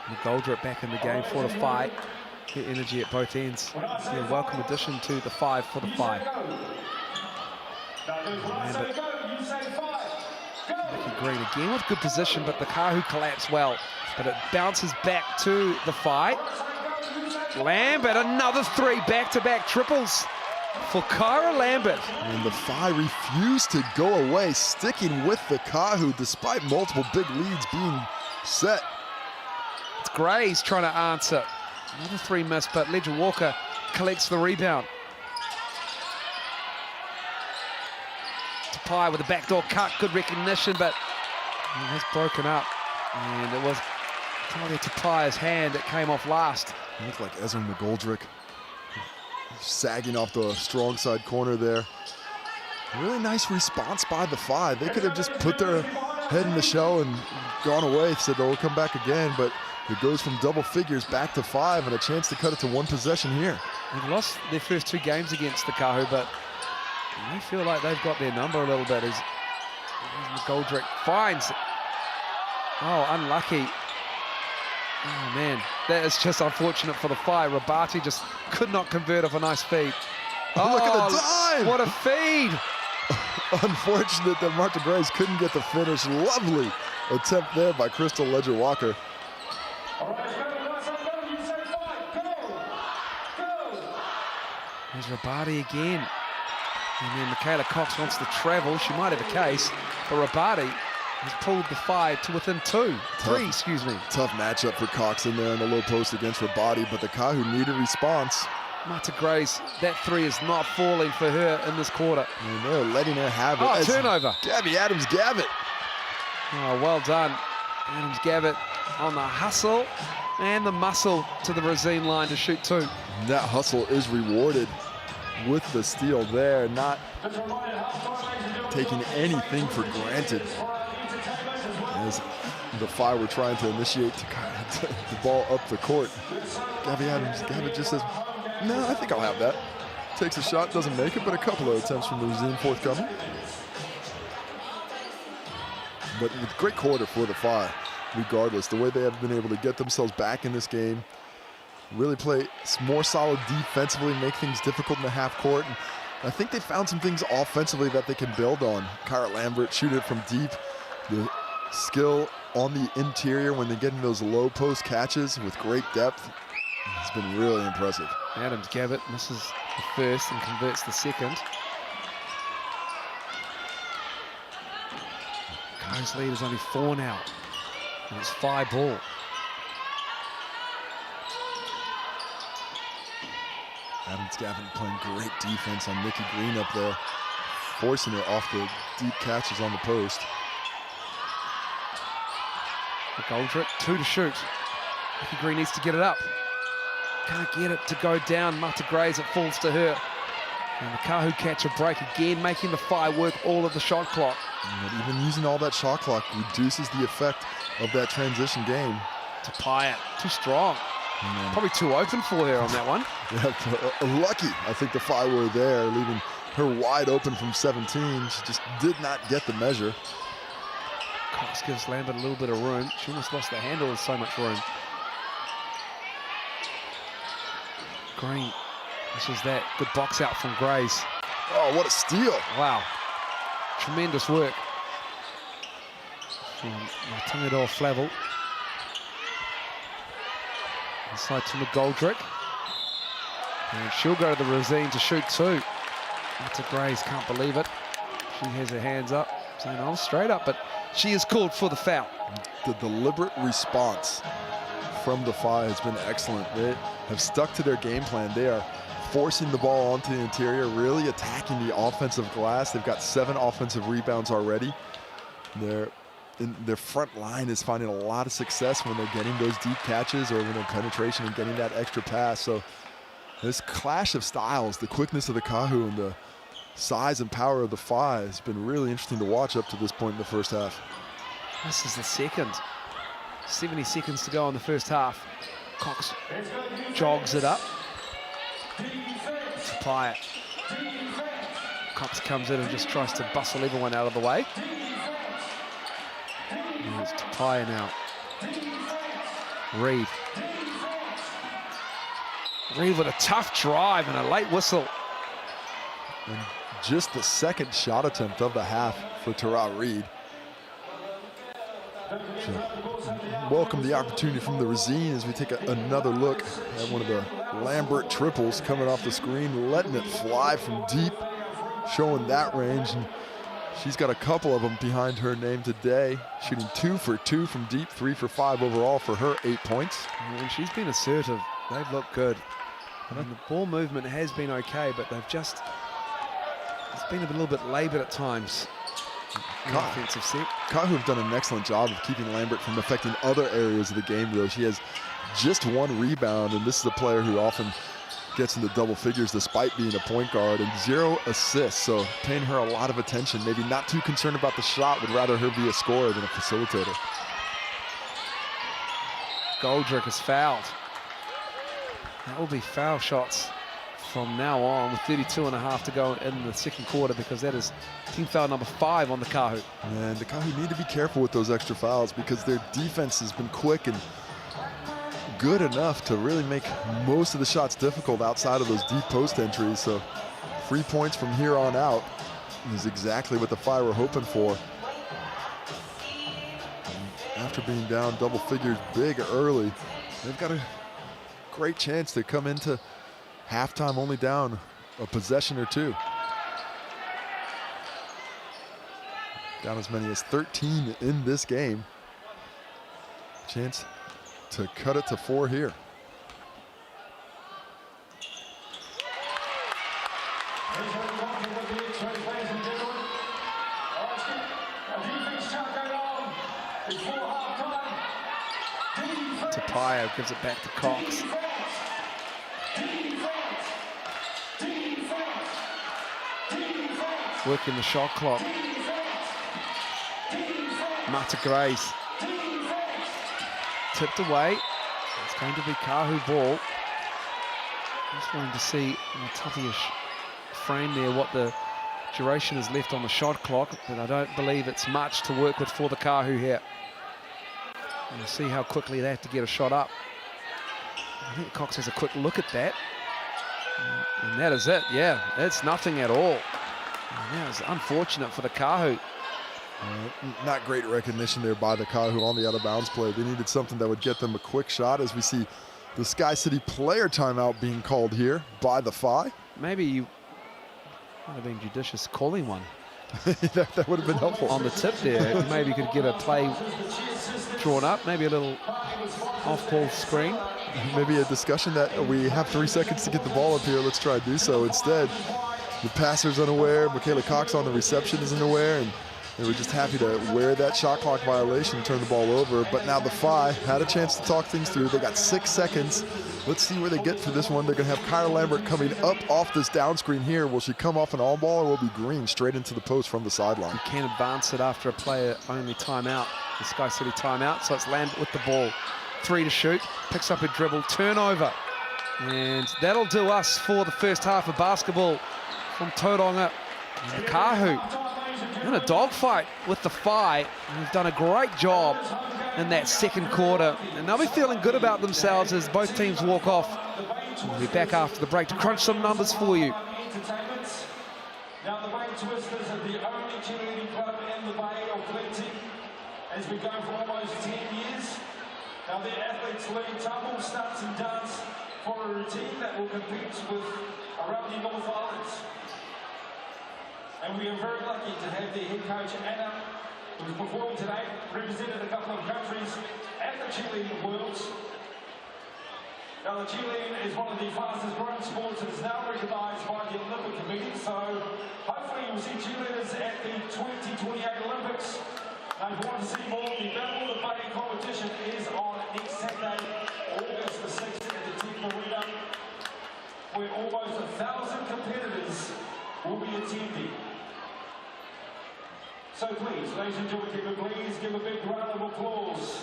[SPEAKER 2] McGoldrick back in the game for the Whai. Good energy at both ends. Be a welcome addition to the 5 for the Whai. Nikki Green again with good position, but the Kahu collapsed well. But it bounces back to the Whai. Lambert, another 3 back-to-back triples for Kyra Lambert.
[SPEAKER 3] And the Whai refused to go away, sticking with the Kahu despite multiple big leads being set.
[SPEAKER 2] It's Grays trying to answer. Another 3 missed, but Ledger Walker collects the rebound. Tupaia with a backdoor cut, good recognition, but it has broken up. And it was Tauihi Tupaia's hand that came off last.
[SPEAKER 3] It looked like Ezra McGoldrick sagging off the strong side corner there. Really nice response by the Whai. They could have just put their head in the shell and gone away, said they'll come back again, but it goes from double figures back to 5 and a chance to cut it to 1 possession here.
[SPEAKER 2] They've lost their first 2 games against the Kahu, but they feel like they've got their number a little bit as McGoldrick finds. Oh, unlucky. Oh, man. That is just unfortunate for the Whai. Rabati just could not convert off a nice feed.
[SPEAKER 3] Oh, look at the dive!
[SPEAKER 2] What a feed!
[SPEAKER 3] Unfortunate that Marta Grace couldn't get the finish. Lovely attempt there by Crystal Ledger-Walker.
[SPEAKER 2] There's Rabati again. And then Michaela Cox wants to travel. She might have a case, but Rabati has pulled the Whai to within three, excuse me.
[SPEAKER 3] Tough matchup for Cox in there in the low post against Rabati, but the Kahu need a response.
[SPEAKER 2] Marta Grace, that three is not falling for her in this quarter.
[SPEAKER 3] And they're letting her have it.
[SPEAKER 2] Oh, turnover.
[SPEAKER 3] Gabby Adams-Gavitt.
[SPEAKER 2] Oh, well done. Adams-Gavitt on the hustle and the muscle to the Rosine line to shoot two.
[SPEAKER 3] That hustle is rewarded with the steal there, not taking anything for granted. As the Whai were trying to initiate the ball up the court, Gabby Adams-Gavitt just says, no, I think I'll have that. Takes a shot, doesn't make it, but a couple of attempts from the Rosine forthcoming. But with great quarter for the Whai, regardless, the way they have been able to get themselves back in this game, really play more solid defensively, make things difficult in the half court. And I think they found some things offensively that they can build on. Kyra Lambert shooting it from deep, the skill on the interior when they're getting those low post catches with great depth. It's been really impressive.
[SPEAKER 2] Adams-Gavitt misses the first and converts the second. Kahu's lead is only 4 now, and it's Whai ball.
[SPEAKER 3] Adams-Gavitt playing great defense on Nikki Green up there, forcing it off the deep catches on the post.
[SPEAKER 2] McGoldrick, 2 to shoot. Nikki Green needs to get it up. Can't get it to go down. Marta Grace, it falls to her. And the Kahu catch a break again, making the Whai work all of the shot clock.
[SPEAKER 3] But even using all that shot clock reduces the effect of that transition game.
[SPEAKER 2] Tauihi, too strong. Probably too open for her on that one.
[SPEAKER 3] Yeah, lucky. I think the Whai were there, leaving her wide open from 17. She just did not get the measure.
[SPEAKER 2] Cox gives Lambert a little bit of room. She almost lost the handle with so much room. Green, this was that. Good box out from Grace.
[SPEAKER 3] Oh, what a steal.
[SPEAKER 2] Wow. Tremendous work from Aotearoa Flavel. Inside to McGoldrick. And she'll go to the Rosine to shoot 2. Marta Grace can't believe it. She has her hands up, saying, "I'm straight up," but she is called for the foul.
[SPEAKER 3] The deliberate response from the Whai has been excellent. They have stuck to their game plan. They are forcing the ball onto the interior, really attacking the offensive glass. They've got 7 offensive rebounds already. Their front line is finding a lot of success when they're getting those deep catches or when they're penetration and getting that extra pass. So this clash of styles, the quickness of the Kahu and the size and power of the Whai has been really interesting to watch up to this point in the first half.
[SPEAKER 2] This is the second. 70 seconds to go in the first half. Cox jogs it up. Tauihi. Cox comes in and just tries to bustle everyone out of the way. It's Tauihi now. Reed. Reed with a tough drive and a late whistle.
[SPEAKER 3] And just the second shot attempt of the half for Tara Reed. Welcome the opportunity from the Rosine as we take another look at one of the Lambert triples coming off the screen, letting it fly from deep, showing that range. And she's got a couple of them behind her name today, shooting 2 for 2 from deep, 3 for 5 overall for her 8 points.
[SPEAKER 2] And she's been assertive. They've looked good. And the ball movement has been okay, but they've just, it's been a little bit laboured at times. Offensive set.
[SPEAKER 3] Kahu have done an excellent job of keeping Lambert from affecting other areas of the game, though. She has just 1 rebound, and this is a player who often gets into double figures despite being a point guard, and 0 assists, so paying her a lot of attention. Maybe not too concerned about the shot, would rather her be a scorer than a facilitator.
[SPEAKER 2] Goldrick is fouled. That will be foul shots from now on with 32.5 to go in the second quarter, because that is team foul number 5 on the Kahu.
[SPEAKER 3] And the Kahu need to be careful with those extra fouls because their defense has been quick and good enough to really make most of the shots difficult outside of those deep post entries. So 3 points from here on out is exactly what the Whai were hoping for. And after being down double figures big early, they've got a great chance to come into halftime only down a possession or two. Down as many as 13 in this game. Chance to cut it to 4 here.
[SPEAKER 2] Tauihi gives it back to Cox. Working the shot clock. Mata Grace. Tipped away. It's going to be Kahu ball. Just wanting to see in a toughish frame there what the duration is left on the shot clock, but I don't believe it's much to work with for the Kahu here. And see how quickly they have to get a shot up. I think Cox has a quick look at that. And that is it, yeah, it's nothing at all. And that was unfortunate for the Kahu.
[SPEAKER 3] Not great recognition there by the Kahu on the out of bounds play. They needed something that would get them a quick shot, as we see the Sky City player timeout being called here by the Whai.
[SPEAKER 2] Maybe you might have been judicious calling one.
[SPEAKER 3] that would have been helpful.
[SPEAKER 2] On the tip there, maybe you could get a play drawn up, maybe a little off-ball screen.
[SPEAKER 3] Maybe a discussion that we have 3 seconds to get the ball up here, let's try to do so. Instead, the passer's unaware, Michaela Cox on the reception isn't aware, and they were just happy to wear that shot clock violation and turn the ball over. But now the Whai had a chance to talk things through. They got 6 seconds. Let's see where they get for this one. They're going to have Kyra Lambert coming up off this down screen here. Will she come off an all ball, or will it be Green straight into the post from the sideline?
[SPEAKER 2] You can advance it after a player-only timeout, the Sky City timeout. So it's Lambert with the ball. 3 to shoot. Picks up a dribble. Turnover. And that'll do us for the first half of basketball from Tauranga. And the Kahu in a dogfight with the Whai. They've done a great job in that second quarter, and they'll be feeling good about themselves as both teams walk off. We'll be back after the break to crunch some numbers for you.
[SPEAKER 1] Now the Bay Twisters are the only cheerleading club in the Bay of plenty as we go for almost 10 years. Now their athletes lead tumble, stunts and dance for a routine that will compete with around the North Islands. And we are very lucky to have their head coach Anna, who's performed today, represented a couple of countries at the cheerleading worlds. Now the cheerleading is one of the fastest growing sports and is now recognised by the Olympic Committee, so hopefully you'll see cheerleaders at the 2028 Olympics. Now if you want to see more, the Battle of the Bay competition is on next Saturday, August the 6th at the Team Arena, where almost 1,000 competitors will be attending. So please, ladies and gentlemen, please give a big round of applause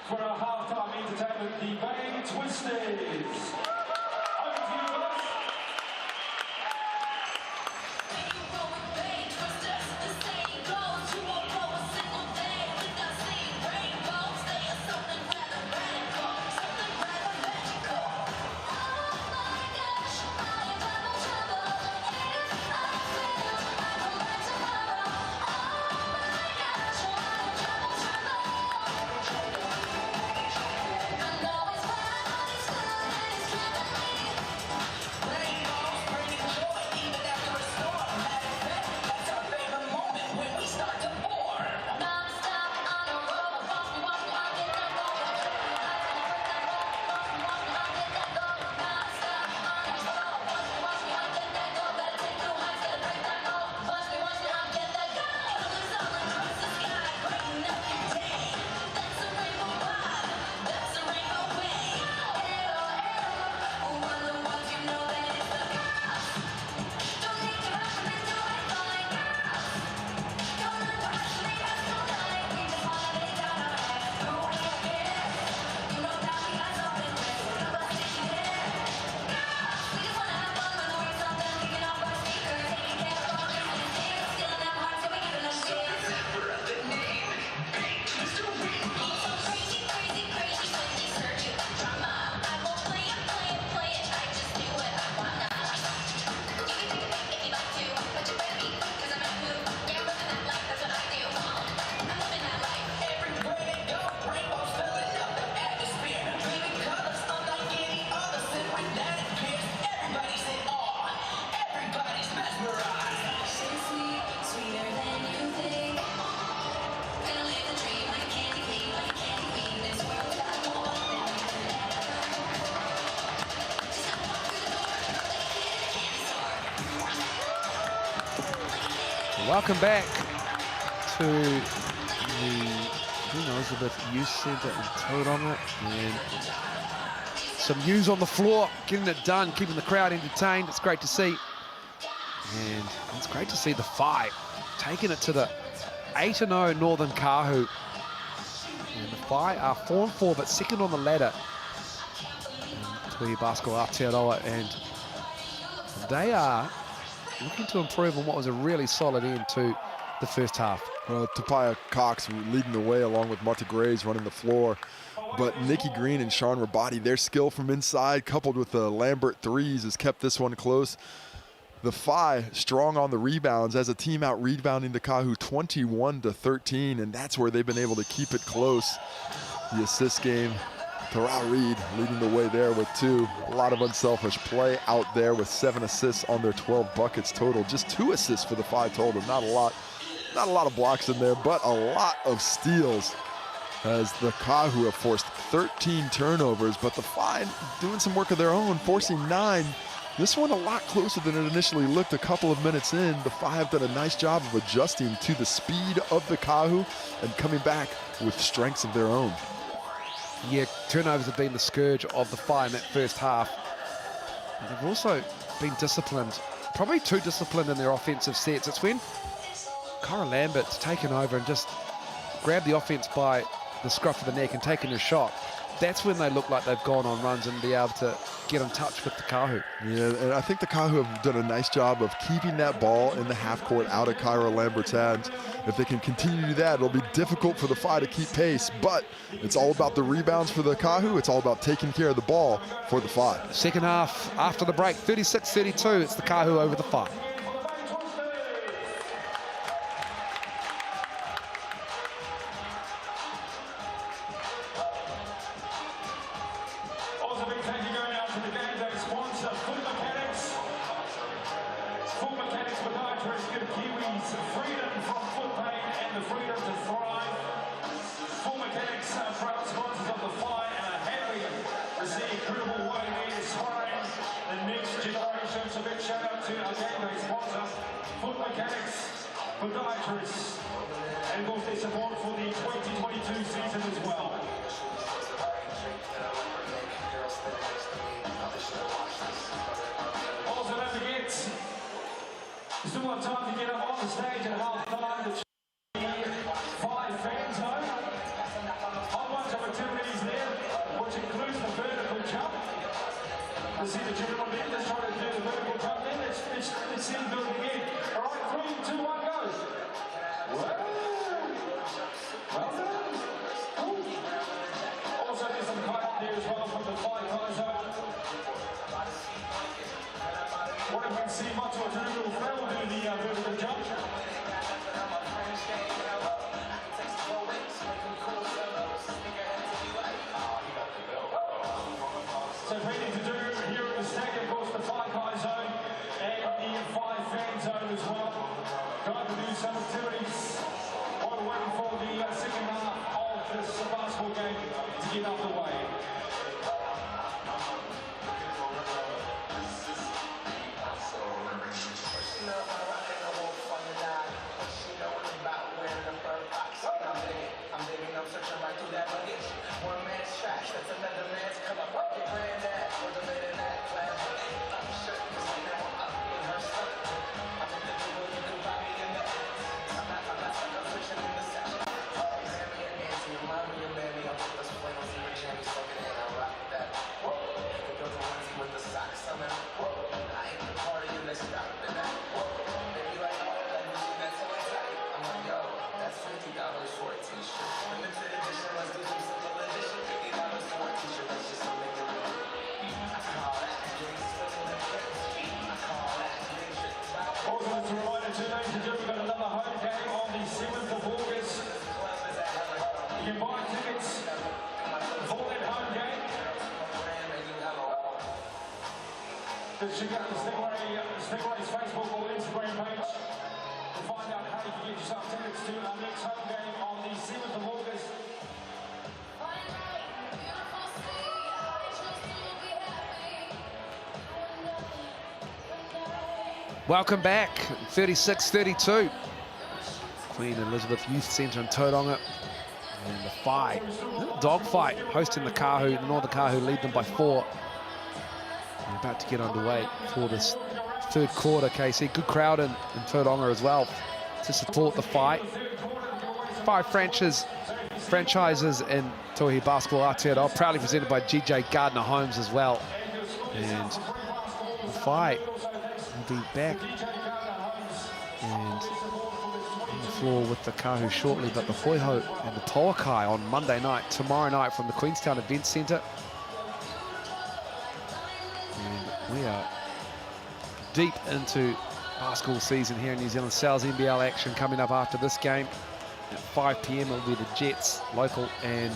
[SPEAKER 1] for our halftime entertainment, the Bay Twisters. Over to you, guys.
[SPEAKER 2] Welcome back to the Elizabeth Youth Centre in Tauranga, and some news on the floor, getting it done, keeping the crowd entertained. It's great to see, and it's great to see the Whai taking it to the 8-0 Northern Kahu. And the Whai are 4-4, but second on the ladder. Tauihi Basketbol Aotearoa, and they are looking to improve on what was a really solid end to the first half.
[SPEAKER 3] Tapaya Cox leading the way along with Marta Graves running the floor. But Nikki Green and Sean Rabati, their skill from inside coupled with the Lambert threes has kept this one close. The Whai strong on the rebounds as a team out rebounding the Kahu 21-13, and that's where they've been able to keep it close. The assist game, Tara Reed leading the way there with 2. A lot of unselfish play out there with 7 assists on their 12 buckets total. Just 2 assists for the Whai total. Not a lot of blocks in there, but a lot of steals as the Kahu have forced 13 turnovers, but the Whai doing some work of their own, forcing 9. This one a lot closer than it initially looked a couple of minutes in. The Whai have done a nice job of adjusting to the speed of the Kahu and coming back with strengths of their own.
[SPEAKER 2] Yeah, turnovers have been the scourge of the Whai in that first half. And they've also been disciplined, probably too disciplined in their offensive sets. It's when Cara Lambert's taken over and just grabbed the offense by the scruff of the neck and taken a shot. That's when they look like they've gone on runs and be able to get in touch with the Kahu.
[SPEAKER 3] Yeah, and I think the Kahu have done a nice job of keeping that ball in the half court out of Kyra Lambert's hands. If they can continue to do that, it'll be difficult for the Whai to keep pace, but it's all about the rebounds for the Kahu. It's all about taking care of the ball for the Whai.
[SPEAKER 2] Second half after the break, 36-32, it's the Kahu over the Whai.
[SPEAKER 1] And both their support for the 2022 season as well. Also, don't forget, you still have time to get up on the stage at half-time. The Whai fan zone. Whole bunch of activities there, which includes the vertical jump. You see the gentleman there, let's try to do the vertical jump there. Let's see him do it again. All right, 3, 2, 1, go. Well done. Also, there's some height up there as well from the Whai zone. What if we can see much of a little fellow do the vertical jump? So plenty to do here at the stack, of course, the Whai zone and the Whai fan zone as well. Trying to do some activities while we're waiting for the second half of this basketball game to get underway. Check out the Stingray's Facebook or Instagram page to find out how you can get yourself tickets to our next home game on the 7th of August.
[SPEAKER 2] Welcome back, 36-32. Queen Elizabeth Youth Centre in Tauranga. And the Whai, dog fight, hosting the Kahu. The Northern Kahu lead them by 4. We're about to get underway for this third quarter, KC. Good crowd in Tauranga as well to support the fight. 5 franchises in Tauihi Basketball Aotearoa, proudly presented by GJ Gardner Homes as well. And the fight will be back and on the floor with the Kahu shortly, but the Hoiho and the Tauihi on Monday night, tomorrow night from the Queenstown Event Centre. And we are deep into basketball season here in New Zealand. Sal's NBL action coming up after this game. At 5 p.m. it'll be the Jets, local, and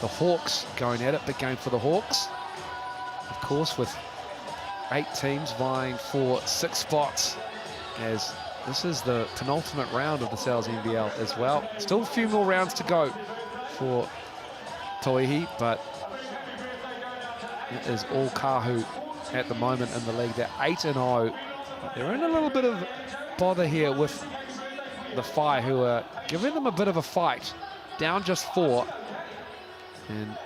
[SPEAKER 2] the Hawks going at it. Big game for the Hawks. Of course, with 8 teams vying for 6 spots, as this is the penultimate round of the Sal's NBL as well. Still a few more rounds to go for Tauihi, but it is all Kahu at the moment in the league. They're 8-0. They're in a little bit of bother here with the Whai, who are giving them a bit of a fight, down just 4. And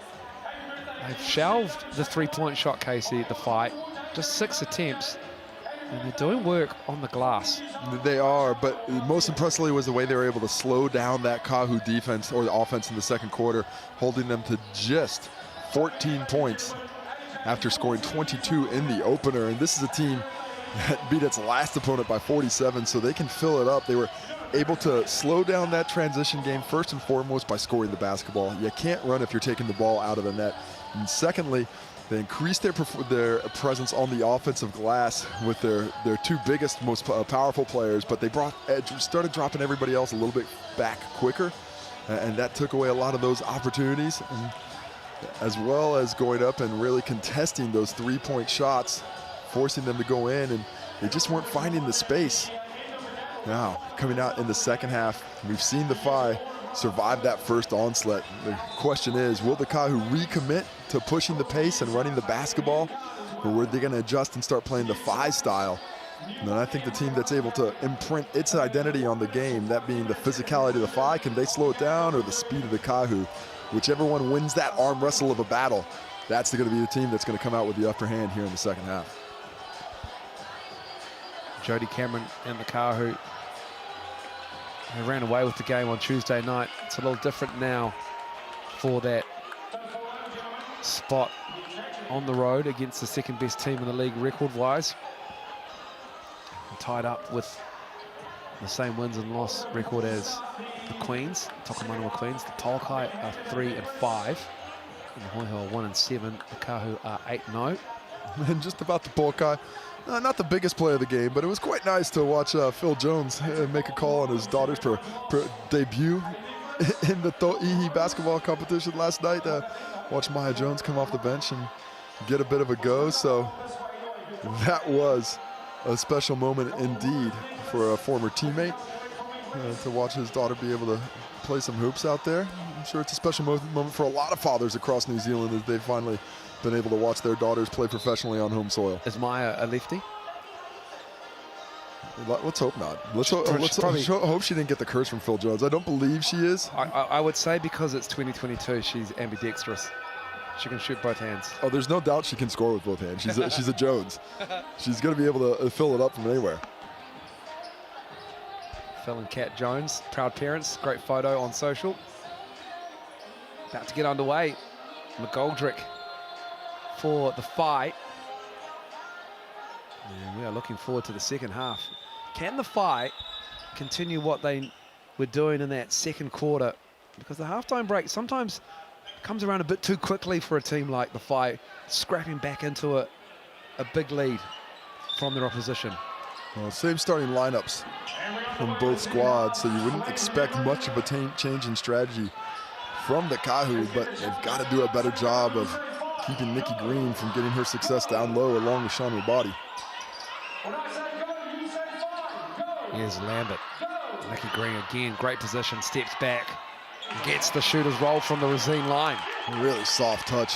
[SPEAKER 2] they've shelved the 3-point shot, Casey, the Whai. Just 6 attempts. And they're doing work on the glass.
[SPEAKER 3] They are, but most impressively was the way they were able to slow down that Kahu defense, or the offense, in the second quarter, holding them to just 14 points after scoring 22 in the opener. And this is a team that beat its last opponent by 47, so they can fill it up. They were able to slow down that transition game, first and foremost, by scoring the basketball. You can't run if you're taking the ball out of the net. And secondly, they increased their presence on the offensive glass with their 2 biggest, most powerful players, but they started dropping everybody else a little bit back quicker, and that took away a lot of those opportunities, as well as going up and really contesting those 3-point shots, forcing them to go in, and they just weren't finding the space. Now, coming out in the second half, we've seen the Whai survive that first onslaught. The question is, will the Kahu recommit to pushing the pace and running the basketball, or are they going to adjust and start playing the Whai style? And I think the team that's able to imprint its identity on the game, that being the physicality of the Whai, can they slow it down, or the speed of the Kahu? Whichever one wins that arm wrestle of a battle, that's going to be the team that's going to come out with the upper hand here in the second half.
[SPEAKER 2] Jody Cameron and the Kahu, they ran away with the game on Tuesday night. It's a little different now for that spot on the road against the second best team in the league record-wise. Tied up with the same wins and loss record as the Queens, Tokomanua Queens. The Tauihi are 3-5, and the Hoiho are 1-7. The Kahu are 8-0.
[SPEAKER 3] And just about the Tauihi, not the biggest player of the game, but it was quite nice to watch Phil Jones make a call on his daughter's debut in the Tauihi basketball competition last night. Watch Maya Jones come off the bench and get a bit of a go. So that was a special moment indeed for a former teammate to watch his daughter be able to play some hoops out there. I'm sure it's a special moment for a lot of fathers across New Zealand as they've finally been able to watch their daughters play professionally on home soil.
[SPEAKER 2] Is Maya a lefty?
[SPEAKER 3] Let's hope not. Let's hope she didn't get the curse from Phil Jones. I don't believe she is.
[SPEAKER 2] I would say because it's 2022, she's ambidextrous. She can shoot both hands.
[SPEAKER 3] Oh, there's no doubt she can score with both hands. She's a Jones. She's going to be able to fill it up from anywhere.
[SPEAKER 2] Phil and Kat Jones, proud parents. Great photo on social. About to get underway. McGoldrick for the fight. And we are looking forward to the second half. Can the fight continue what they were doing in that second quarter? Because the halftime break sometimes comes around a bit too quickly for a team like the Whai, scrapping back into a big lead from their opposition.
[SPEAKER 3] Well, same starting lineups from both squads, so you wouldn't expect much of a change in strategy from the Kahu, but they've got to do a better job of keeping Nikki Green from getting her success down low along with Sean Mubadi.
[SPEAKER 2] Here's Lambert. Nikki Green again, great position, steps back, gets the shooter's roll from the Rosine line.
[SPEAKER 3] A really soft touch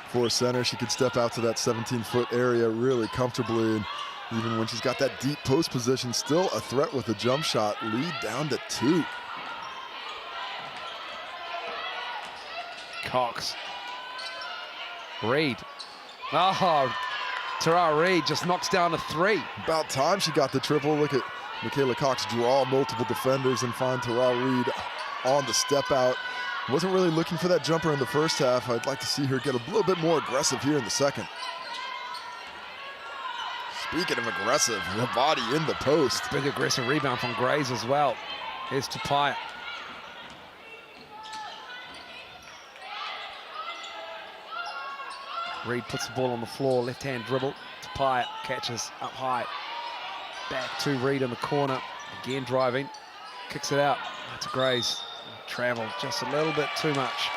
[SPEAKER 3] for a center. She could step out to that 17-foot area really comfortably, and even when she's got that deep post position, still a threat with a jump shot. Lead down to 2.
[SPEAKER 2] Cox. Reed. Oh, Tara Reed just knocks down a 3.
[SPEAKER 3] About time she got the triple. Look at Michaela Cox draw multiple defenders and find Tara Reed on the step out. Wasn't really looking for that jumper in the first half. I'd like to see her get a little bit more aggressive here in the second. Speaking of aggressive, her body in the post.
[SPEAKER 2] Big aggressive rebound from Grays as well. Here's Tauihi. Reed puts the ball on the floor, left-hand dribble. Tauihi catches up high. Back to Reed in the corner. Again driving. Kicks it out to Grays. Travel just a little bit too much.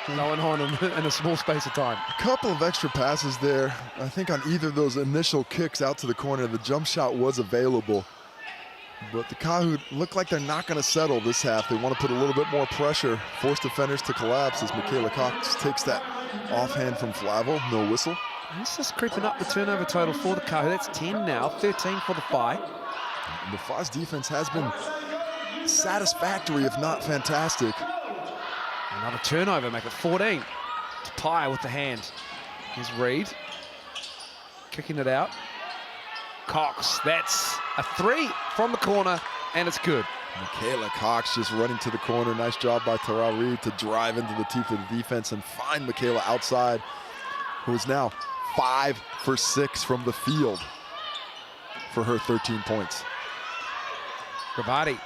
[SPEAKER 2] Going on in a small space of time.
[SPEAKER 3] A couple of extra passes there. I think on either of those initial kicks out to the corner, the jump shot was available. But the Kahu look like they're not going to settle this half. They want to put a little bit more pressure, force defenders to collapse as Michaela Cox takes that offhand from Flavel. No whistle.
[SPEAKER 2] It's just creeping up the turnover total for the Kahu. That's 10 now, 13 for the Whai.
[SPEAKER 3] The Whai's defense has been satisfactory, if not fantastic.
[SPEAKER 2] Another turnover, make it 14. Tauihi with the hand. Here's Reed. Kicking it out. Cox, that's a 3 from the corner, and it's good.
[SPEAKER 3] Michaela Cox just running to the corner. Nice job by Tara Reed to drive into the teeth of the defense and find Michaela outside, who is now 5 for 6 from the field for her 13 points.
[SPEAKER 2] Rabati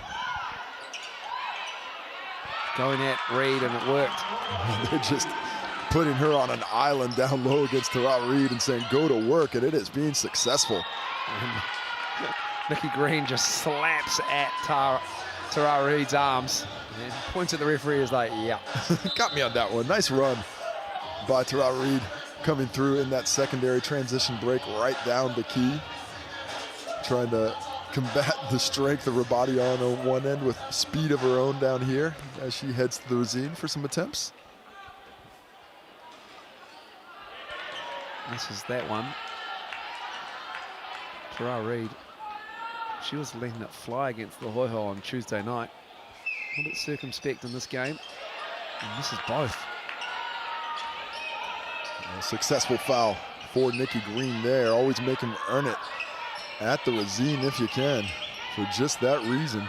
[SPEAKER 2] going at Reed, and it worked.
[SPEAKER 3] They're just putting her on an island down low against Tara Reed and saying, go to work, and it is being successful.
[SPEAKER 2] And Nikki Green just slaps at Tara Reed's arms and points at the referee, is like, yeah.
[SPEAKER 3] Got me on that one. Nice run by Tara Reed coming through in that secondary transition break right down the key. Trying to combat the strength of Rabati on one end with speed of her own down here as she heads to the Rosine for some attempts.
[SPEAKER 2] Misses that one. Tara Reed, she was letting it fly against the Hoi Ho on Tuesday night. A little bit circumspect in this game, and misses both.
[SPEAKER 3] A successful foul for Nikki Green there. Always make him earn it at the Rosine if you can, for just that reason.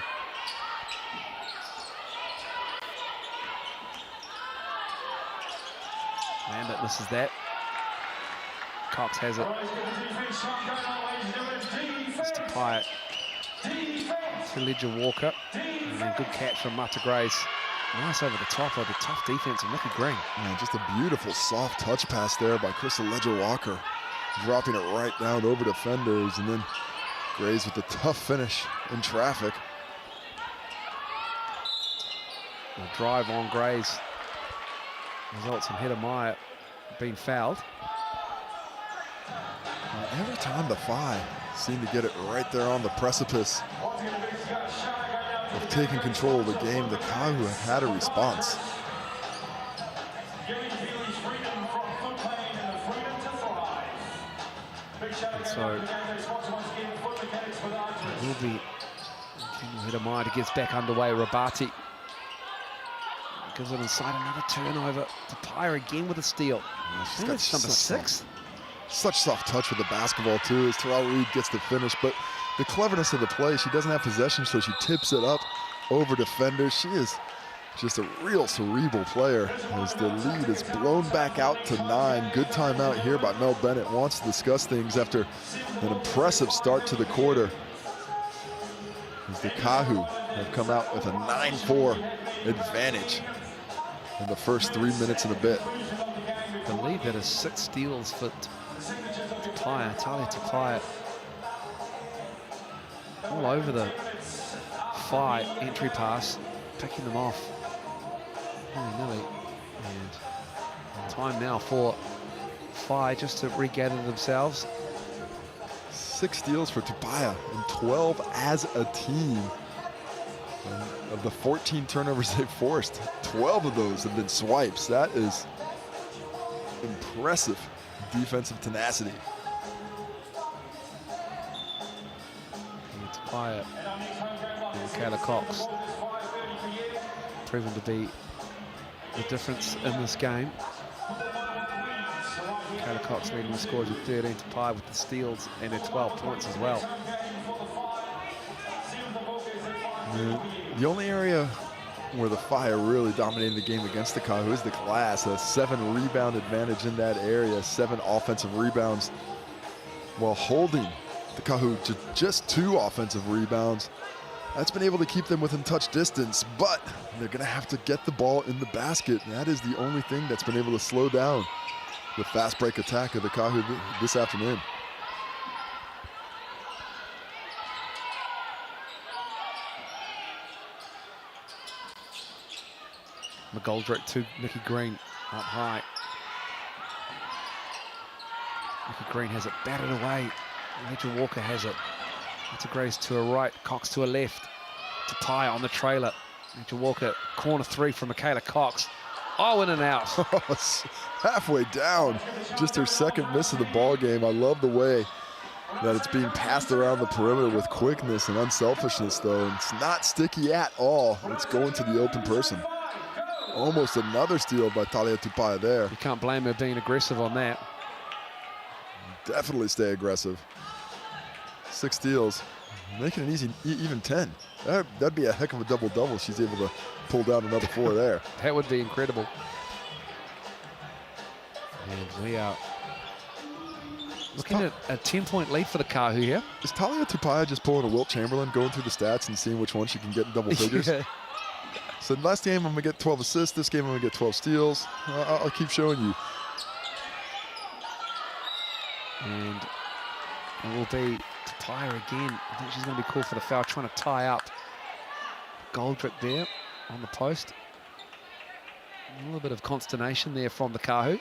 [SPEAKER 2] Lambert misses that. Cox has it. It's Tauihi to Ledger Walker. And then good catch from Mata Grace. Nice over the top of the tough defense of Nikki Green.
[SPEAKER 3] Yeah, just a beautiful soft touch pass there by Crystal Ledger Walker. Dropping it right down over defenders, and then Grays with the tough finish in traffic.
[SPEAKER 2] The drive on Grays results in Heather Meyer being fouled.
[SPEAKER 3] Every time the Whai seem to get it right there on the precipice of taking control of the game, the Kahu have had a response.
[SPEAKER 2] And so it will be Heather Meyer to gets back underway. Rabati gives it inside, another turnover. Tauihi again with a steal.
[SPEAKER 3] Yeah,
[SPEAKER 2] I think it's number 6.
[SPEAKER 3] Such soft touch with the basketball too as Tara Reed gets the finish, but the cleverness of the play, she doesn't have possession, so she tips it up over defenders. She is just a real cerebral player as the lead is blown back out to 9. Good timeout here by Mel Bennett. Wants to discuss things after an impressive start to the quarter, as the Kahu have come out with a 9-4 advantage in the first 3 minutes and a bit.
[SPEAKER 2] I believe that is 6 steals for Tauihi. All over the Whai entry pass, picking them off. Willy-nilly. And time now for Whai just to regather themselves.
[SPEAKER 3] 6 steals for Tauihi and 12 as a team. And of the 14 turnovers they've forced, 12 of those have been swipes. That is impressive defensive tenacity.
[SPEAKER 2] And Tauihi and Michaela Cox proven to be the difference in this game. Kayla Cox leading the scores with 13 to 5 with the steals and her 12 points as well.
[SPEAKER 3] The only area where the Whai are really dominating the game against the Kahu is the glass. A 7 rebound advantage in that area, 7 offensive rebounds, while holding the Kahu to just 2 offensive rebounds. That's been able to keep them within touch distance, but they're gonna have to get the ball in the basket. And that is the only thing that's been able to slow down the fast break attack of the Kahu this afternoon.
[SPEAKER 2] McGoldrick to Nikki Green up high. Nikki Green has it batted away. Major Walker has it. That's a Grace to her right, Cox to her left. To Pye on the trailer. Major Walker, corner 3 from Michaela Cox. Oh, in and out.
[SPEAKER 3] Halfway down. Just her second miss of the ball game. I love the way that it's being passed around the perimeter with quickness and unselfishness, though. And it's not sticky at all. It's going to the open person. Almost another steal by Talia Tupaya there.
[SPEAKER 2] You can't blame her being aggressive on that.
[SPEAKER 3] Definitely stay aggressive. 6 steals, making it easy, even 10. That'd be a heck of a double-double. She's able to pull down another 4 there.
[SPEAKER 2] That would be incredible. And we are looking at a 10-point lead for the Kahu here.
[SPEAKER 3] Is Talia Tupaya just pulling a Wilt Chamberlain, going through the stats and seeing which one she can get in double figures?
[SPEAKER 2] Yeah.
[SPEAKER 3] So last game I'm gonna get 12 assists, this game I'm gonna get 12 steals. I'll keep showing you.
[SPEAKER 2] And it will be Tupaya again. I think she's gonna be called for the foul, trying to tie up Goldrick there on the post. A little bit of consternation there from the Kahu.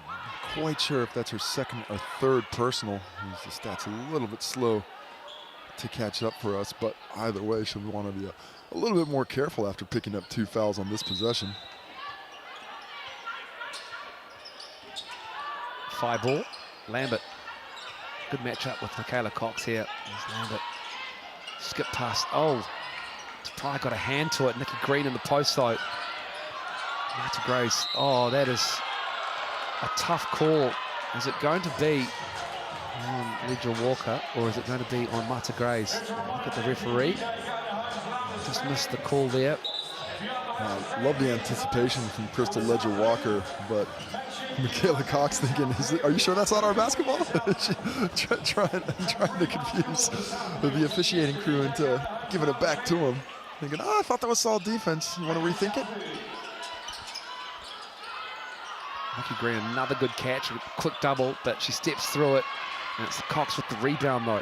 [SPEAKER 3] Not quite sure if that's her second or third personal. The stats a little bit slow to catch up for us, but either way, she'll want to be a little bit more careful after picking up 2 fouls on this possession.
[SPEAKER 2] Whai ball, Lambert. Good matchup with Michaela Cox here. There's Lambert. Skip past. Oh, Tupaya got a hand to it. Nikki Green in the post though. Marta Grace. Oh, that is a tough call. Is it going to be on Ledger Walker, or is it going to be on Marta Grace? Look at the referee. Just missed the call there.
[SPEAKER 3] Love the anticipation from Crystal Ledger Walker, but Michaela Cox thinking, are you sure that's not our basketball? She trying to confuse the officiating crew into giving it back to him. Thinking, I thought that was solid defense. You want to rethink it?
[SPEAKER 2] Nikki Green, another good catch, quick double, but she steps through it. And it's Cox with the rebound though.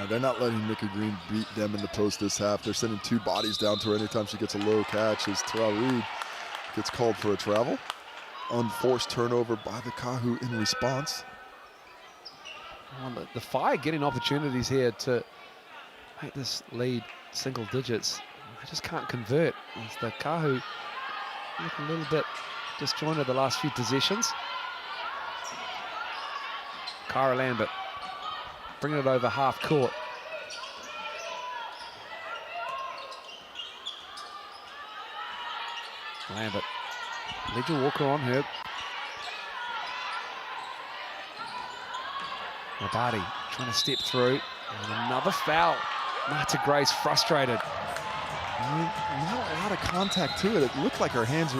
[SPEAKER 3] They're not letting Nikki Green beat them in the post this half. They're sending 2 bodies down to her anytime she gets a low catch, as Tara Reed gets called for a travel. Unforced turnover by the Kahu in response.
[SPEAKER 2] Well, the Whai getting opportunities here to make this lead single digits. They just can't convert. As the Kahu look a little bit disjointed the last few possessions. Cara Lambert bringing it over half court. Lambert. Ledger Walker on her. Rabadi trying to step through. And another foul. Marta Grace frustrated.
[SPEAKER 3] Not a lot of contact to it. It looked like her hands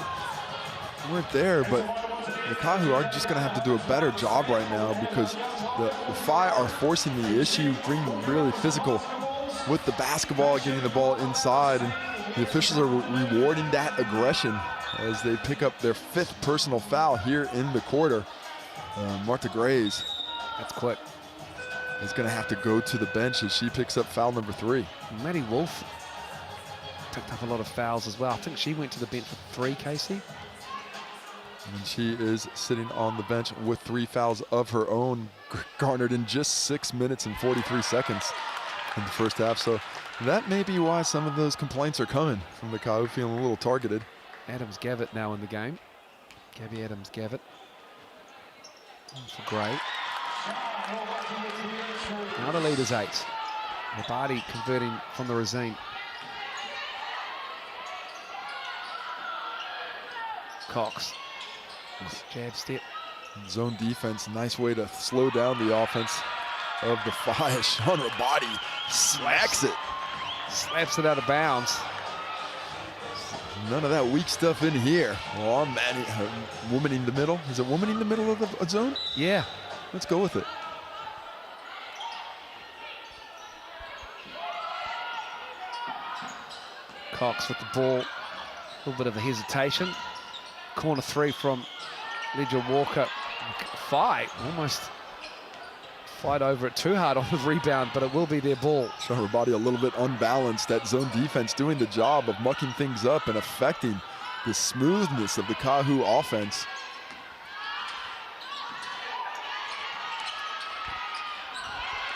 [SPEAKER 3] weren't there, but the Kahu are just going to have to do a better job right now, because the Whai are forcing the issue, being really physical with the basketball, getting the ball inside, and the officials are rewarding that aggression as they pick up their 5th personal foul here in the quarter. Marta Grace,
[SPEAKER 2] that's quick,
[SPEAKER 3] is going to have to go to the bench as she picks up foul number 3.
[SPEAKER 2] Maddie Wolf picked up a lot of fouls as well. I think she went to the bench for 3, Casey.
[SPEAKER 3] And she is sitting on the bench with 3 fouls of her own, garnered in just 6 minutes and 43 seconds in the first half. So that may be why some of those complaints are coming from the Kahu, feeling a little targeted.
[SPEAKER 2] Adams-Gavitt now in the game. Gabby Adams-Gavitt. For Gray. Now the lead is 8. Rabadi converting from the Razine. Cox. Jab step.
[SPEAKER 3] Zone defense, nice way to slow down the offense of the Whai. Sean Rabadi smacks it.
[SPEAKER 2] Slaps it out of bounds.
[SPEAKER 3] None of that weak stuff in here. Oh, man, woman in the middle. Is it woman in the middle of the zone?
[SPEAKER 2] Yeah.
[SPEAKER 3] Let's go with it.
[SPEAKER 2] Cox with the ball. A little bit of a hesitation. Corner three from Ledger Walker. Whai almost fight over it too hard on the rebound, but it will be their ball.
[SPEAKER 3] Sean Rabadi a little bit unbalanced. That zone defense doing the job of mucking things up and affecting the smoothness of the Kahu offense.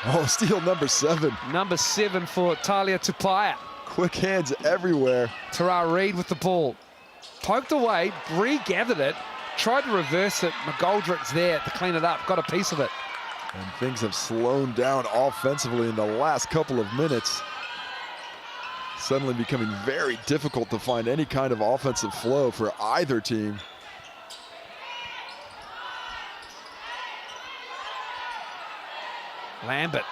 [SPEAKER 3] Oh, steal number 7.
[SPEAKER 2] Number 7 for Talia Tupaia.
[SPEAKER 3] Quick hands everywhere.
[SPEAKER 2] Tara Reid with the ball. Poked away, regathered it, tried to reverse it. McGoldrick's there to clean it up, got a piece of it.
[SPEAKER 3] And things have slowed down offensively in the last couple of minutes. Suddenly becoming very difficult to find any kind of offensive flow for either team.
[SPEAKER 2] Lambert.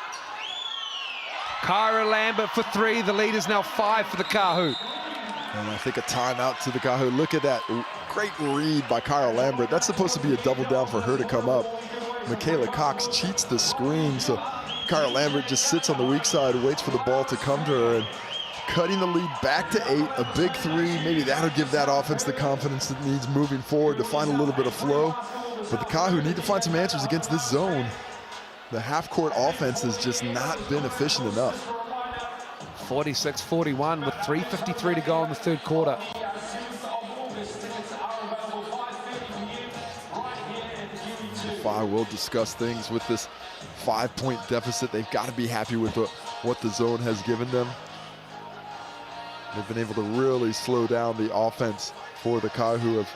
[SPEAKER 2] Kyra Lambert for 3. The lead is now 5 for the Kahu.
[SPEAKER 3] And I think a timeout to the Kahu. Look at that great read by Kyra Lambert. That's supposed to be a double down for her to come up. Michaela Cox cheats the screen, so Kyra Lambert just sits on the weak side, waits for the ball to come to her, and cutting the lead back to 8. A big 3, maybe that'll give that offense the confidence it needs moving forward to find a little bit of flow. But the Kahu need to find some answers against this zone. The half-court offense has just not been efficient enough.
[SPEAKER 2] 46-41 with 3:53 to go in the third quarter.
[SPEAKER 3] Whai will discuss things with this 5-point deficit. They've got to be happy with what the zone has given them. They've been able to really slow down the offense for the Kahu of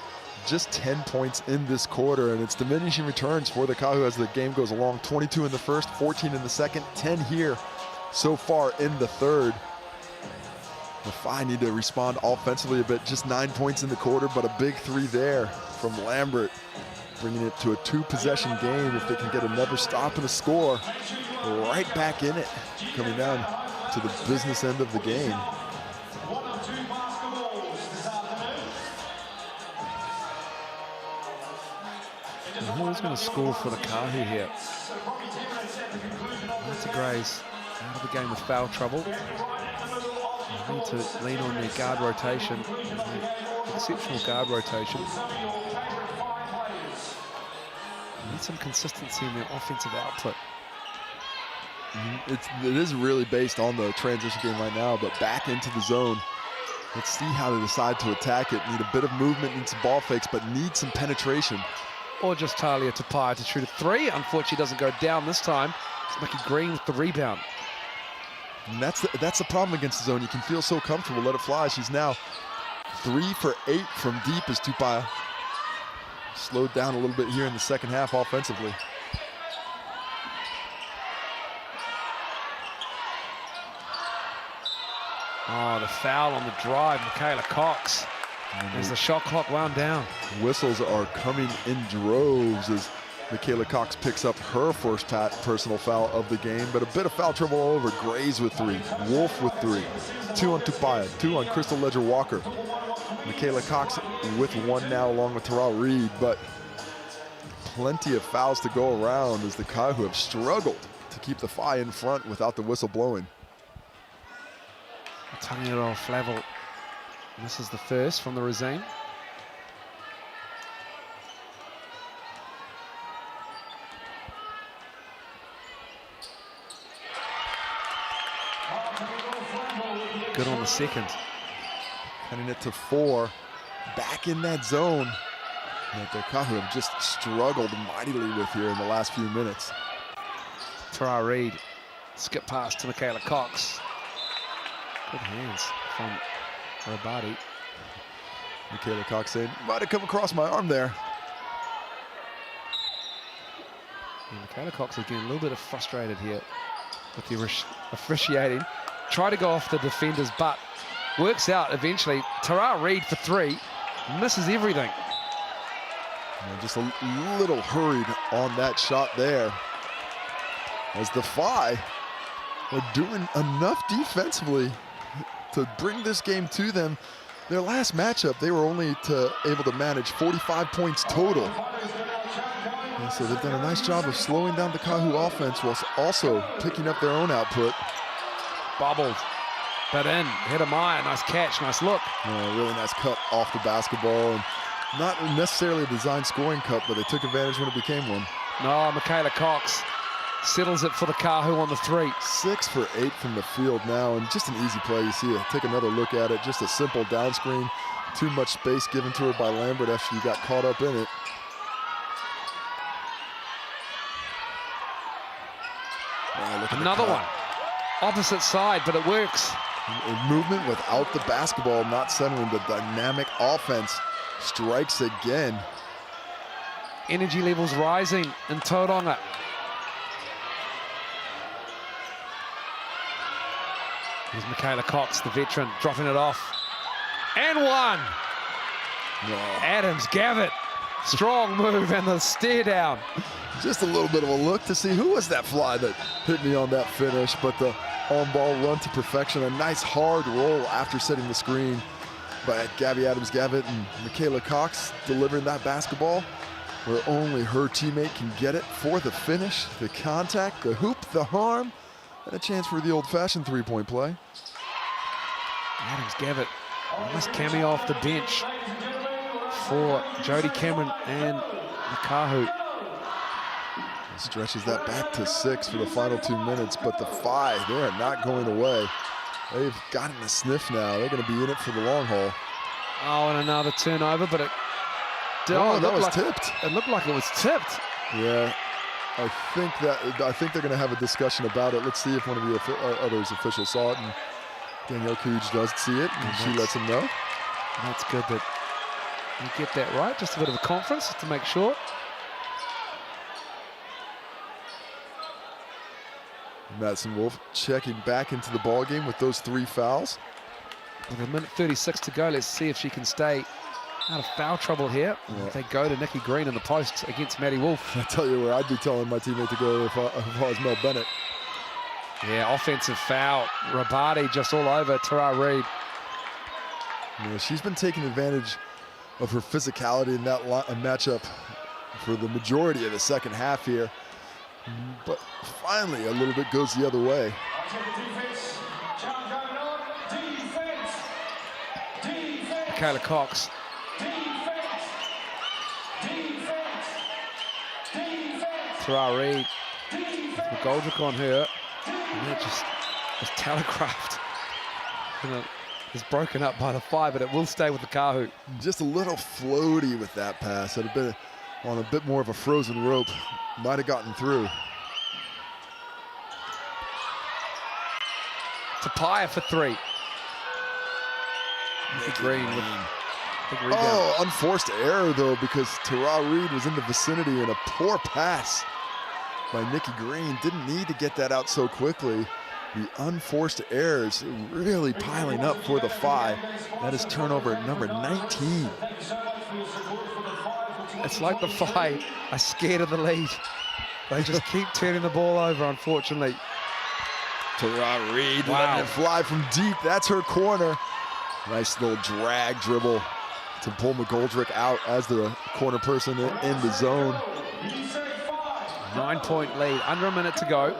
[SPEAKER 3] just 10 points in this quarter, and it's diminishing returns for the Kahu as the game goes along. 22 in the first, 14 in the second, 10 here so far in the third. The Whai need to respond offensively a bit. Just 9 points in the quarter, but a big 3 there from Lambert, bringing it to a 2-possession game. If they can get another stop and a score, right back in it, coming down to the business end of the game.
[SPEAKER 2] Who's going to score for the Kahu here? Marta Gray's out of the game with foul trouble. They need to lean on their guard rotation, exceptional guard rotation. Need some consistency in their offensive output.
[SPEAKER 3] It is really based on the transition game right now, but back into the zone. Let's see how they decide to attack it. Need a bit of movement, need some ball fakes, but need some penetration.
[SPEAKER 2] Or just Talia Tupaia to shoot a 3. Unfortunately, doesn't go down this time. It's Mickey Green with the rebound.
[SPEAKER 3] And that's the problem against the zone. You can feel so comfortable, let it fly. She's now 3 for 8 from deep as Tupaia slowed down a little bit here in the second half offensively.
[SPEAKER 2] Oh, the foul on the drive, Michaela Cox. As the shot clock wound down.
[SPEAKER 3] Whistles are coming in droves as Michaela Cox picks up her first personal foul of the game, but a bit of foul trouble all over. Grays with 3, Wolf with 3, 2 on Tupaia, 2 on Crystal Ledger Walker. Michaela Cox with 1 now along with Tara Reid, but plenty of fouls to go around as the Kahu have struggled to keep the Whai in front without the whistle blowing.
[SPEAKER 2] Aotearoa Flavel. This is the first from the regime. Good on the second.
[SPEAKER 3] Cutting it to 4. Back in that zone that the Kahu have just struggled mightily with here in the last few minutes.
[SPEAKER 2] Tara Reid, skip pass to Michaela Cox. Good hands from Rabadi.
[SPEAKER 3] Michaela Cox saying, might have come across my arm there.
[SPEAKER 2] And Michaela Cox is getting a little bit frustrated here with the officiating. Try to go off the defenders, but works out eventually. Tara Reid for 3, misses everything.
[SPEAKER 3] Just a little hurried on that shot there. As the Whai are doing enough defensively to bring this game to them. Their last matchup, they were only able to manage 45 points total. And so they've done a nice job of slowing down the Kahu offense whilst also picking up their own output.
[SPEAKER 2] Bobbled, but in, Hidamaya, nice catch, nice look.
[SPEAKER 3] Really nice cut off the basketball, and not necessarily a design scoring cut, but they took advantage when it became one.
[SPEAKER 2] No, Michaela Cox settles it for the Kahu on the 3.
[SPEAKER 3] 6 for 8 from the field now, and just an easy play. You see it, take another look at it, just a simple down screen. Too much space given to her by Lambert after she got caught up in it.
[SPEAKER 2] Another one, opposite side, but it works.
[SPEAKER 3] Movement without the basketball, not settling. The dynamic offense strikes again.
[SPEAKER 2] Energy levels rising in Tauranga. Here's Michaela Cox, the veteran, dropping it off. And one. Adams Gavitt, strong move and the stare down.
[SPEAKER 3] Just a little bit of a look to see who was that fly that hit me on that finish, but the on-ball run to perfection. A nice hard roll after setting the screen by Gabby Adams Gavitt, and Michaela Cox delivering that basketball where only her teammate can get it for the finish, the contact, the hoop, the harm, and a chance for the old-fashioned three-point play.
[SPEAKER 2] Adams Gavitt, nice cameo off the bench for Jodie Cameron and the Kahu.
[SPEAKER 3] Stretches that back to 6 for the final 2 minutes, but the Whai, they are not going away. They've gotten a sniff now. They're going to be in it for the long haul.
[SPEAKER 2] Oh, and another turnover, but it
[SPEAKER 3] that was tipped.
[SPEAKER 2] It looked like it was tipped.
[SPEAKER 3] Yeah, I think they're going to have a discussion about it. Let's see if one of the others officials saw it, and Danielle Cooge does see it, and she lets him know.
[SPEAKER 2] That's good that you get that right. Just a bit of a conference just to make sure.
[SPEAKER 3] Madison Wolf checking back into the ball game with those 3 fouls.
[SPEAKER 2] With a minute 36 to go, let's see if she can stay out of foul trouble here. Yeah. They go to Nikki Green in the post against Maddie Wolf.
[SPEAKER 3] I tell you where I'd be telling my teammate to go if I was Mel Bennett.
[SPEAKER 2] Yeah, offensive foul. Rabadi just all over Tara Reid.
[SPEAKER 3] Yeah, she's been taking advantage of her physicality in that matchup for the majority of the second half here. But finally, a little bit goes the other way.
[SPEAKER 2] Michaela Cox. Tara Reid. McGoldrick on her. And that just was telegraphed. Is broken up by the Whai, but it will stay with the Kahu.
[SPEAKER 3] Just a little floaty with that pass. It had been on a bit more of a frozen rope. Might have gotten through.
[SPEAKER 2] Tapia for 3. Green with big rebound.
[SPEAKER 3] Oh, unforced error though, because Tara Reid was in the vicinity, and a poor pass by Nikki Green. Didn't need to get that out so quickly. The unforced errors really piling up for the Whai. That is turnover number 19.
[SPEAKER 2] It's like the Whai are scared of the lead. They just keep turning the ball over, unfortunately.
[SPEAKER 3] Tara Reid letting it fly from deep. That's her corner. Nice little drag dribble to pull McGoldrick out as the corner person in the zone.
[SPEAKER 2] 9-point lead, under a minute to go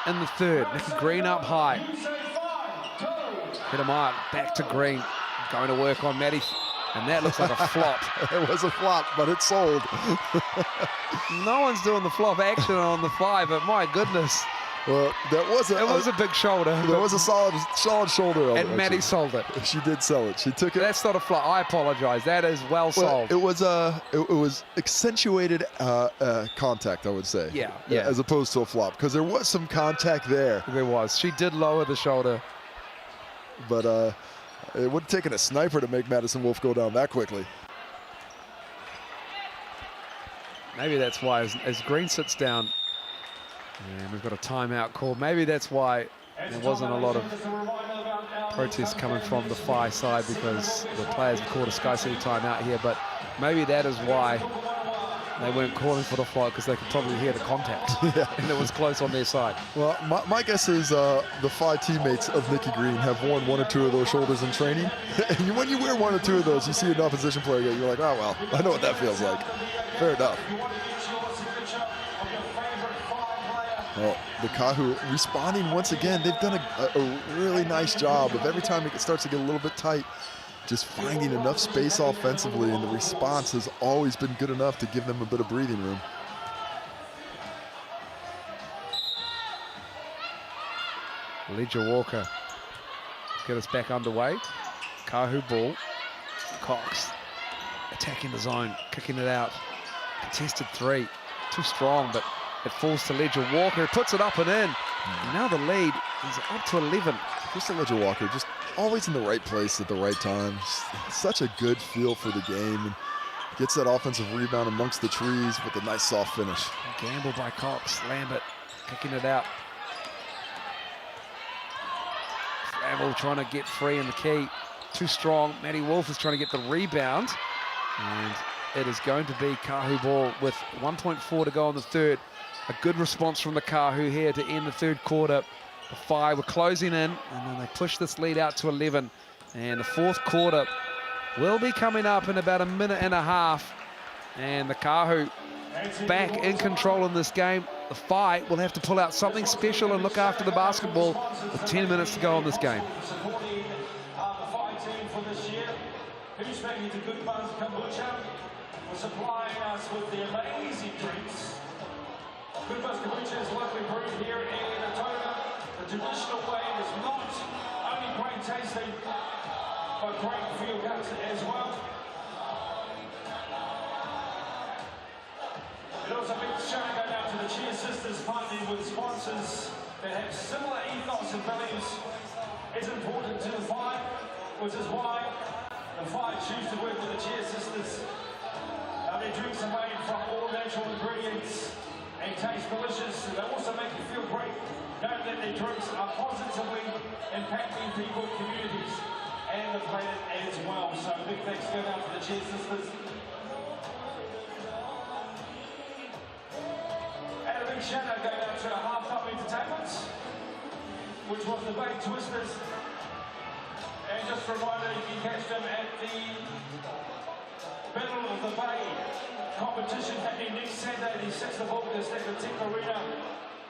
[SPEAKER 2] in the third. Nikki Green up high. Hit him out, back to Green. Going to work on Maddie. And that looks like a flop.
[SPEAKER 3] It was a flop, but it sold.
[SPEAKER 2] No one's doing the flop action on the Whai, but my goodness.
[SPEAKER 3] Well, it was a
[SPEAKER 2] big shoulder.
[SPEAKER 3] There was a solid shoulder.
[SPEAKER 2] And Maddie sold it.
[SPEAKER 3] She did sell it. She took it.
[SPEAKER 2] That's not a flop. I apologize. That is well sold.
[SPEAKER 3] It was accentuated contact, I would say.
[SPEAKER 2] Yeah.
[SPEAKER 3] As opposed to a flop, because there was some contact there.
[SPEAKER 2] There was. She did lower the shoulder.
[SPEAKER 3] But it would have taken a sniper to make Madison Wolf go down that quickly.
[SPEAKER 2] Maybe that's why, as Green sits down, and we've got a timeout call. Maybe that's why there wasn't a lot of protest coming from the Whai side, because the players have called a Sky City timeout here. But maybe that is why they weren't calling for the flight because they could probably hear the contact. And it was close on their side.
[SPEAKER 3] Well, my guess is the FI teammates of Nikki Green have worn one or two of those shoulders in training. And when you wear one or two of those, you see an opposition player, you're like, oh, well, I know what that feels like. Fair enough. Well, the Kahu responding once again. They've done a really nice job of every time it starts to get a little bit tight, just finding enough space offensively, and the response has always been good enough to give them a bit of breathing room.
[SPEAKER 2] Ledger Walker get us back underway. Kahu ball. Cox attacking the zone, kicking it out. Contested three. Too strong, but it falls to Ledger Walker. He puts it up and in. And now the lead is up to 11.
[SPEAKER 3] Just Ledger Walker, just always in the right place at the right time. Such a good feel for the game. And gets that offensive rebound amongst the trees with a nice soft finish.
[SPEAKER 2] Gamble by Cox. Lambert kicking it out. Flavel trying to get free in the key. Too strong. Matty Wolf is trying to get the rebound. And it is going to be Kahu ball with 1.4 to go in the third. A good response from the Kahu here to end the third quarter. The Whai were closing in, and then they push this lead out to 11. And the fourth quarter will be coming up in about a minute and a half. And the Kahu back in control in this game. The Whai will have to pull out something special and look after the basketball with 10 minutes to go in this game.
[SPEAKER 1] Supporting the Whai team for this year. Who's making the good buzz kombucha? We're supplying us with the amazing drinks. Good buzz kombucha is locally brewed here in Aotearoa. The traditional way is not only great tasting, but great feel good as well. It also big shout out now to the Cheer Sisters partnering with sponsors that have similar ethos and values is important to the Whai, which is why the Whai choose to work with the Cheer Sisters. Their drinks are made from all natural ingredients and taste delicious. They also make you feel great. Note that their drinks are positively impacting people, communities, and the planet as well. So big thanks go out to the Cheer Sisters. And a big shout out go out to Half-Time Entertainment, which was the Bay Twisters. And just a reminder, you can catch them at the Battle of the Bay competition happening next Saturday, the 6th of August at the Tech Arena.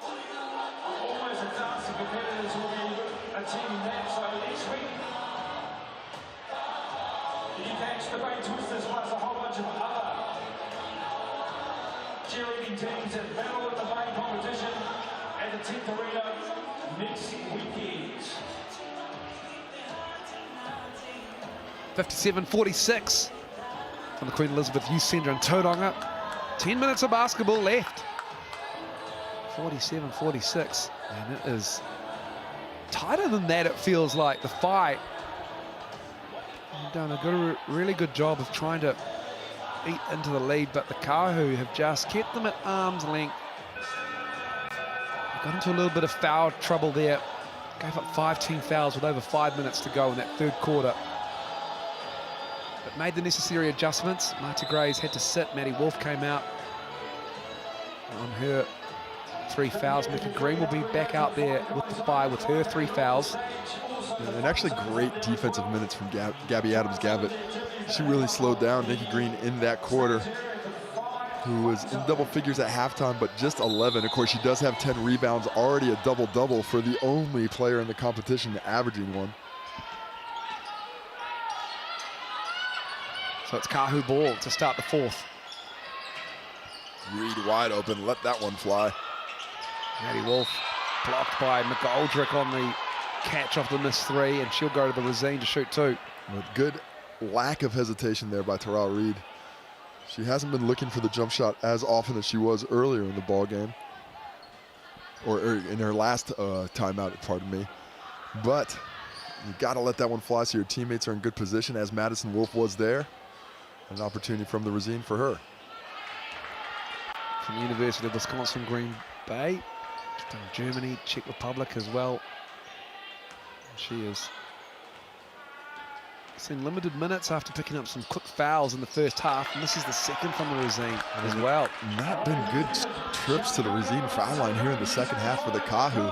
[SPEAKER 1] Almost a dozen competitors will be attending that, so next week you can catch the Bay Twisters plus a whole bunch of other cheerleading teams at Battle of the Bay competition at the Tech Arena next weekend.
[SPEAKER 2] 57-46 from the Queen Elizabeth Youth Centre in Tauranga. 10 minutes of basketball left. 47-46, and it is tighter than that, it feels like. The Whai have done a really good job of trying to eat into the lead, but the Kahu have just kept them at arm's length. Got into a little bit of foul trouble there. Gave up 5 team fouls with over 5 minutes to go in that third quarter. But made the necessary adjustments. Marta Grays had to sit. Maddie Wolf came out on her 3 fouls. Nikki Green will be back out there with the Whai with her 3 fouls.
[SPEAKER 3] And actually great defensive minutes from Gabby Adams-Gavitt. She really slowed down Nikki Green in that quarter, who was in double figures at halftime, but just 11. Of course, she does have 10 rebounds, already a double-double for the only player in the competition averaging one.
[SPEAKER 2] So it's Kahu ball to start the fourth.
[SPEAKER 3] Reed wide open, let that one fly.
[SPEAKER 2] Maddie Wolf blocked by McGoldrick on the catch off the missed 3, and she'll go to the Rosine to shoot 2.
[SPEAKER 3] With good lack of hesitation there by Terrell Reed. She hasn't been looking for the jump shot as often as she was earlier in the ball game, or in her last timeout, pardon me. But you got to let that one fly so your teammates are in good position, as Madison Wolf was there. An opportunity from the Rosine for her.
[SPEAKER 2] From the University of Wisconsin, Green Bay, from Germany, Czech Republic as well. She is Seen limited minutes after picking up some quick fouls in the first half. Misses the second from the Resine as well.
[SPEAKER 3] Not been good trips to the Resine foul line here in the second half for the Kahu.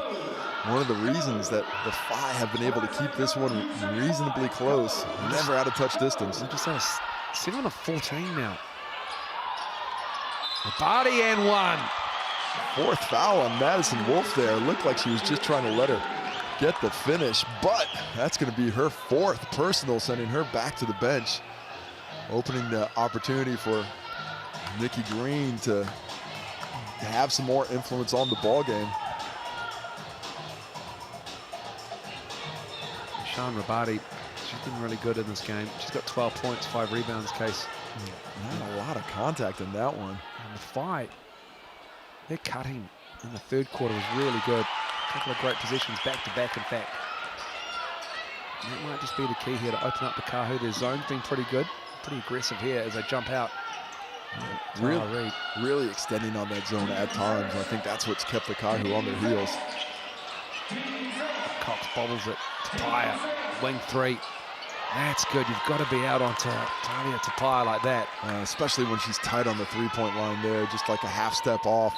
[SPEAKER 3] One of the reasons that the Whai have been able to keep this one reasonably close. Never out of touch distance.
[SPEAKER 2] They just have 7 of 14 now. Body and one.
[SPEAKER 3] Fourth foul on Madison Wolf there. Looked like she was just trying to let her get the finish, but that's going to be her fourth personal, sending her back to the bench, opening the opportunity for Nikki Green to have some more influence on the ball game.
[SPEAKER 2] Sean Rabati, she's been really good in this game. She's got 12 points, 5 rebounds, Case.
[SPEAKER 3] Not a lot of contact in that one.
[SPEAKER 2] And the fight, their cutting in the third quarter was really good. A couple of great positions back to back, in fact. And that might just be the key here to open up the Kahu. Their zone's been pretty good, pretty aggressive here as they jump out.
[SPEAKER 3] Really extending on that zone at times. I think that's what's kept the Kahu on their heels.
[SPEAKER 2] Cox bobbles it. Tapia, wing three. That's good. You've got to be out onto Talia Tapia like that.
[SPEAKER 3] Especially when she's tight on the three-point line there, just like a half step off.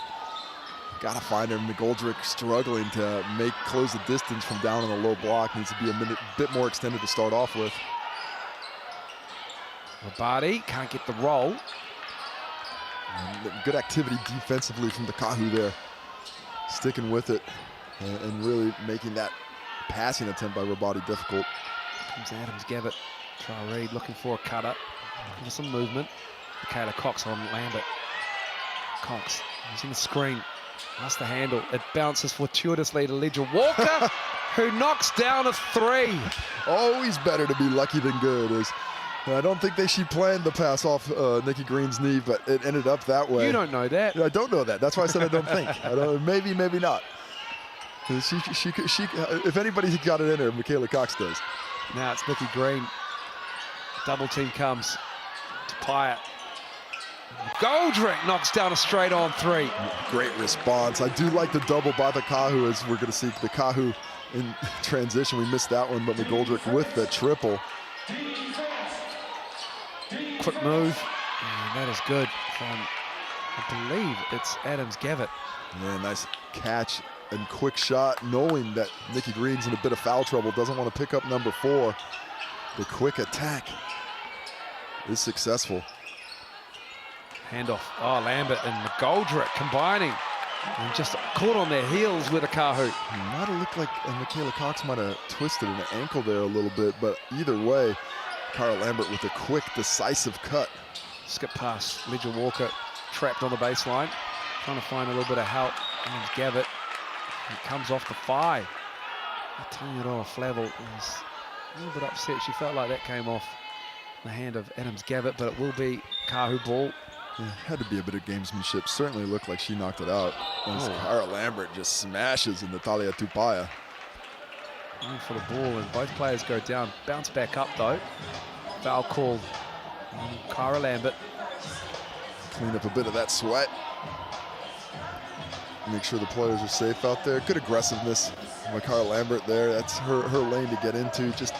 [SPEAKER 3] Got to find her. McGoldrick struggling to close the distance from down on the low block. Needs to be a bit more extended to start off with.
[SPEAKER 2] Rabati can't get the roll.
[SPEAKER 3] And good activity defensively from the Kahu there. Sticking with it and really making that passing attempt by Rabati difficult.
[SPEAKER 2] Comes Adams Gavitt. Traoré looking for a cutter. Looking for some movement. Michaela Cox on Lambert. Cox using the screen. Lost the handle. It bounces fortuitously to Ledger Walker, who knocks down a three.
[SPEAKER 3] Always better to be lucky than good. I don't think she planned the pass off Nikki Green's knee, but it ended up that way.
[SPEAKER 2] You don't know that.
[SPEAKER 3] I don't know that. That's why I said I don't think. Maybe not. She, if anybody's got it in her, Michaela Cox does.
[SPEAKER 2] Now it's Nikki Green. Double team comes. Tapia. Goldrick knocks down a straight on three.
[SPEAKER 3] Great response. I do like the double by the Kahu, as we're going to see the Kahu in transition. We missed that one, but McGoldrick with the triple.
[SPEAKER 2] Quick move. And that is good from, I believe it's Adams Gavitt.
[SPEAKER 3] Yeah, nice catch and quick shot, knowing that Nikki Green's in a bit of foul trouble, doesn't want to pick up number 4. The quick attack is successful.
[SPEAKER 2] Handoff. Oh, Lambert and McGoldrick combining and just caught on their heels with a Kahu.
[SPEAKER 3] Might have looked like Michaela Cox might have twisted an ankle there a little bit, but either way, Cara Lambert with a quick, decisive cut.
[SPEAKER 2] Skip pass. Ledger Walker trapped on the baseline, trying to find a little bit of help. And Gavitt. It comes off the 5. Aotearoa Flavel is a little bit upset. She felt like that came off the hand of Adams Gavitt, but it will be Kahu ball.
[SPEAKER 3] Yeah, had to be a bit of gamesmanship. Certainly looked like she knocked it out. As Cara Lambert just smashes into Talia Tapia.
[SPEAKER 2] Going for the ball, and both players go down. Bounce back up though. Foul called. Cara Lambert.
[SPEAKER 3] Clean up a bit of that sweat. Make sure the players are safe out there. Good aggressiveness by Cara Lambert there. That's her lane to get into. Just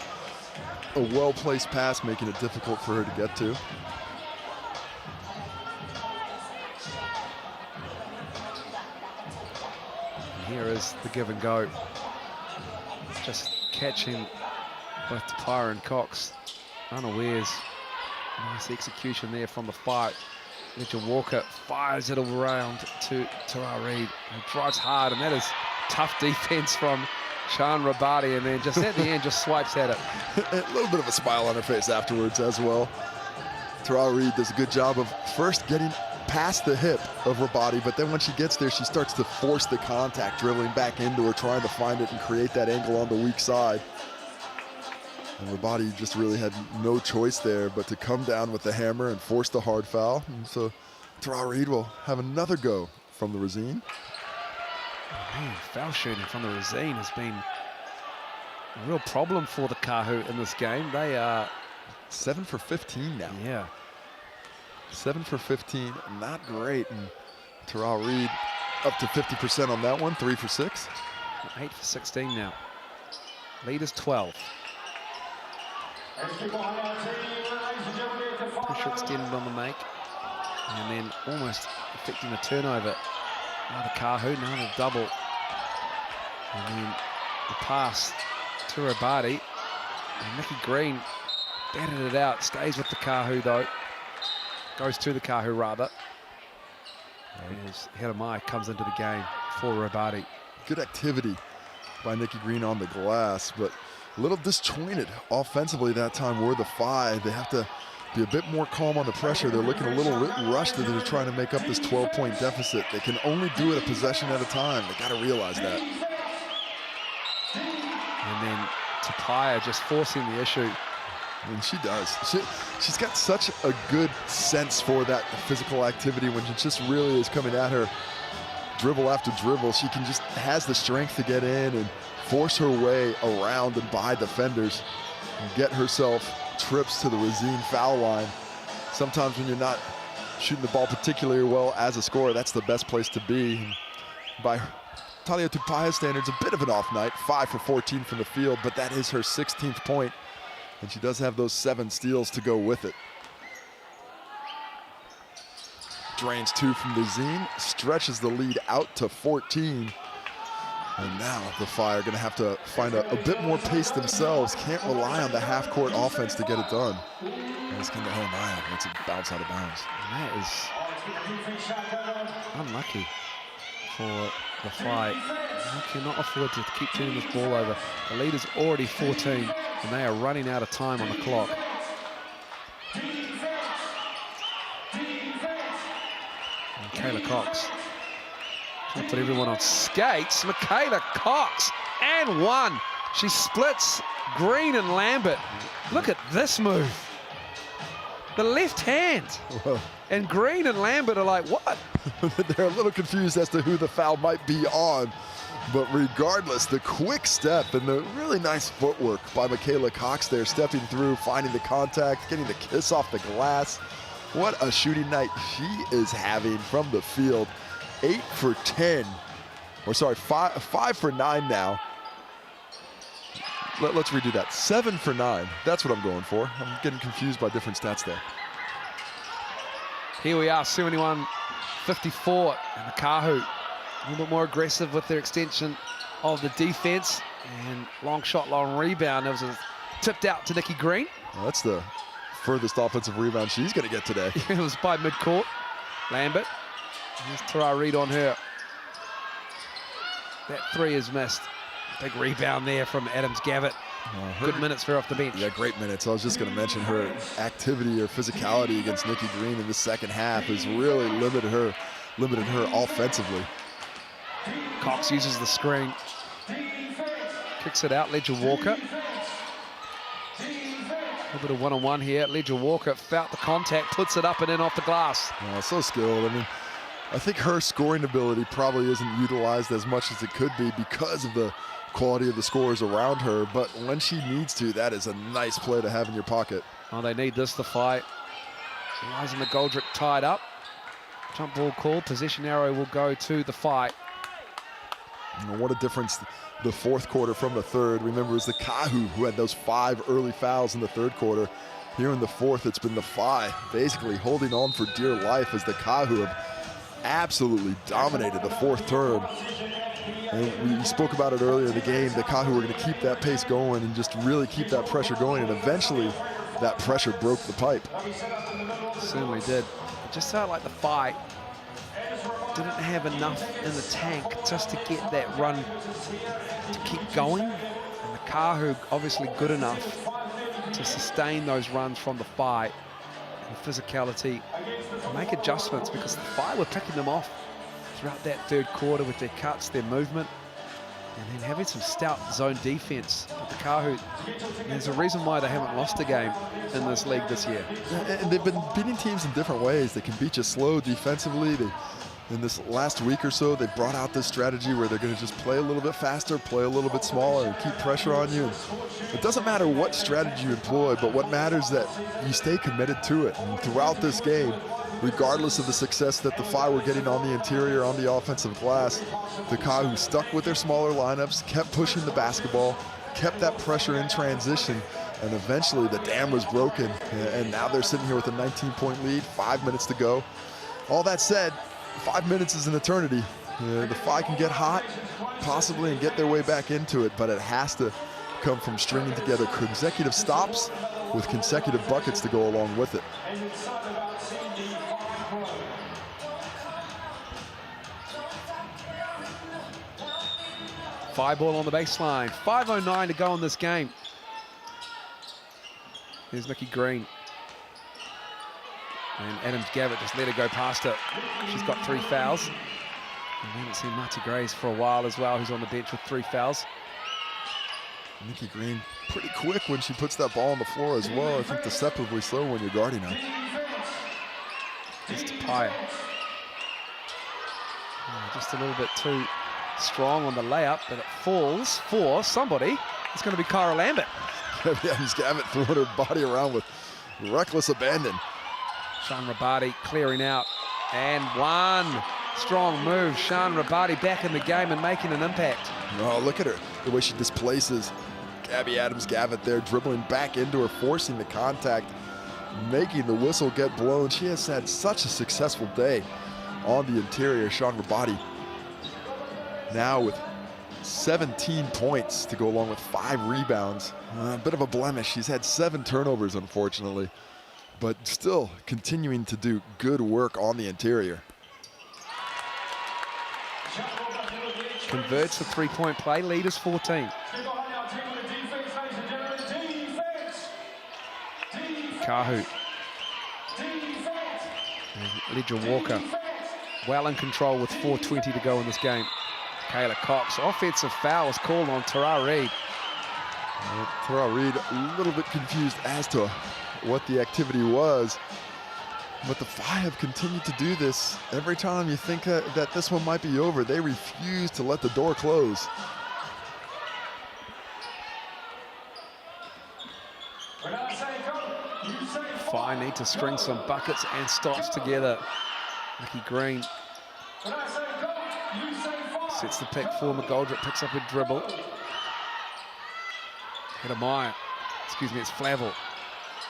[SPEAKER 3] a well-placed pass, making it difficult for her to get to.
[SPEAKER 2] Here is the give and go. Just catching both Tapia and Cox unawares. Nice execution there from the 5. Ledger Walker fires it around to Traoré, who drives hard, and that is tough defense from Sean Rabati, and then just at the end just swipes at it.
[SPEAKER 3] A little bit of a smile on her face afterwards as well. Traoré does a good job of first getting past the hip of Rabati, but then when she gets there, she starts to force the contact, dribbling back into her, trying to find it and create that angle on the weak side. And Rabati just really had no choice there but to come down with the hammer and force the hard foul. And so Traoré will have another go from the Resine.
[SPEAKER 2] Man, foul shooting from the Resine has been a real problem for the Kahu in this game. They are
[SPEAKER 3] 7 for 15 now.
[SPEAKER 2] Yeah.
[SPEAKER 3] 7 for 15, not great. And Traoré up to 50% on that one, 3 for 6.
[SPEAKER 2] 8 for 16 now. Lead is 12. Pressure extended on the make. And then almost affecting the turnover. Another Kahu, another double. And then the pass to Robati. And Nikki Green batted it out. Stays with the Kahu though. Goes to the Kahu rather. As Hiramai comes into the game for Robati.
[SPEAKER 3] Good activity by Nikki Green on the glass, but a little disjointed offensively that time were the Phi. They have to be a bit more calm on the pressure. They're looking a little rushed as they're trying to make up this 12-point deficit. They can only do it a possession at a time. They got to realize that.
[SPEAKER 2] And then Tapia just forcing the issue.
[SPEAKER 3] And she does. She's got such a good sense for that physical activity when it just really is coming at her dribble after dribble. She can just has the strength to get in and force her way around and by defenders and get herself trips to the Razine foul line. Sometimes when you're not shooting the ball particularly well as a scorer, that's the best place to be. And by Talia Tupaya's standards, a bit of an off night, 5 for 14 from the field, but that is her 16th point, and she does have those 7 steals to go with it. Drains 2 from Razine, stretches the lead out to 14. And now the Phi are going to have to find a bit more pace themselves. Can't rely on the half-court offense to get it done. And it's going to Hiramai. It's a bounce out of bounds.
[SPEAKER 2] And that is unlucky for the Phi. They cannot afford to keep turning this ball over. The lead is already 14, and they are running out of time on the clock. And Kayla Cox. Trying to put everyone on skates. Michaela Cox, and one. She splits Green and Lambert. Look at this move. The left hand.
[SPEAKER 3] Whoa.
[SPEAKER 2] And Green and Lambert are like, what?
[SPEAKER 3] They're a little confused as to who the foul might be on. But regardless, the quick step and the really nice footwork by Michaela Cox there, stepping through, finding the contact, getting the kiss off the glass. What a shooting night she is having from the field. 8 for 10, or sorry, 5 for 9 now. Let's redo that. 7 for 9. That's what I'm going for. I'm getting confused by different stats there.
[SPEAKER 2] Here we are, 71-54, and the Kahu a little bit more aggressive with their extension of the defense. And long shot, long rebound. It was tipped out to Nikki Green.
[SPEAKER 3] Well, that's the furthest offensive rebound she's going to get today.
[SPEAKER 2] It was by midcourt. Lambert. Here's Tara Reid on her. That 3 is missed. Big rebound there from Adams Gavitt. Good minutes for her off the bench.
[SPEAKER 3] Yeah, great minutes. I was just going to mention her activity or physicality against Nikki Green in the second half has really limited her offensively.
[SPEAKER 2] Cox uses the screen. Kicks it out, Ledger Walker. A little bit of one-on-one here. Ledger Walker felt the contact, puts it up and in off the glass.
[SPEAKER 3] Oh, so skilled. I mean, I think her scoring ability probably isn't utilized as much as it could be because of the quality of the scorers around her, but when she needs to, that is a nice play to have in your pocket.
[SPEAKER 2] Oh, they need this to fight. Eliza McGoldrick tied up. Jump ball called. Possession arrow will go to the fight.
[SPEAKER 3] What a difference the fourth quarter from the third. Remember, it was the Kahu who had those 5 early fouls in the third quarter. Here in the fourth, it's been the Phi basically holding on for dear life as the Kahu have absolutely dominated the fourth term. And we spoke about it earlier in the game. The Kahu were going to keep that pace going and just really keep that pressure going. And eventually, that pressure broke the pipe.
[SPEAKER 2] Certainly did. It just felt like the Phi didn't have enough in the tank just to get that run to keep going. And the Kahu obviously good enough to sustain those runs from the Phi and physicality and make adjustments, because the Phi were picking them off throughout that third quarter with their cuts, their movement, and then having some stout zone defense. But the Kahu, there's a reason why they haven't lost a game in this league this year.
[SPEAKER 3] And they've been beating teams in different ways. They can beat you slow defensively. In this last week or so, they brought out this strategy where they're going to just play a little bit faster, play a little bit smaller, and keep pressure on you. It doesn't matter what strategy you employ, but what matters is that you stay committed to it. And throughout this game, regardless of the success that the Phi were getting on the interior, on the offensive glass, the Kahu stuck with their smaller lineups, kept pushing the basketball, kept that pressure in transition, And eventually the dam was broken, and now they're sitting here with a 19-point lead, 5 minutes to go. All that said, 5 minutes is an eternity. The Whai can get hot, possibly, and get their way back into it, but it has to come from stringing together consecutive stops with consecutive buckets to go along with it.
[SPEAKER 2] Whai ball on the baseline. 5:09 to go in this game. Here's Nikki Green. And Adams-Gavitt just let her go past her. She's got 3 fouls. And we haven't seen Marty Grace for a while as well, who's on the bench with 3 fouls.
[SPEAKER 3] Nikki Green pretty quick when she puts that ball on the floor as well. I think deceptively slow when you're guarding her.
[SPEAKER 2] It's Tauihi. Just a little bit too strong on the layup, but it falls for somebody. It's going to be Kyra Lambert.
[SPEAKER 3] Adams-Gavitt throwing her body around with reckless abandon.
[SPEAKER 2] Sean Rabati clearing out, and one strong move. Sean Rabati back in the game and making an impact.
[SPEAKER 3] Oh, look at her, the way she displaces Gabby Adams-Gavitt there, dribbling back into her, forcing the contact, making the whistle get blown. She has had such a successful day on the interior. Sean Rabati now with 17 points to go along with 5 rebounds. A bit of a blemish. She's had 7 turnovers, unfortunately, but still continuing to do good work on the interior.
[SPEAKER 2] Converts the 3-point play, lead is 14. Kahu. And Ledger Walker well in control with 4:20 to go in this game. Kayla Cox, offensive foul is called on Tara Reid.
[SPEAKER 3] Tara Reid a little bit confused as to what the activity was, but the Whai have continued to do this. Every time you think that this one might be over, they refuse to let the door close.
[SPEAKER 2] Whai need to string some buckets and stops together. Nikki Green sets the pick for McGoldrick, picks up a dribble. Hedemeier, excuse me, it's Flavel.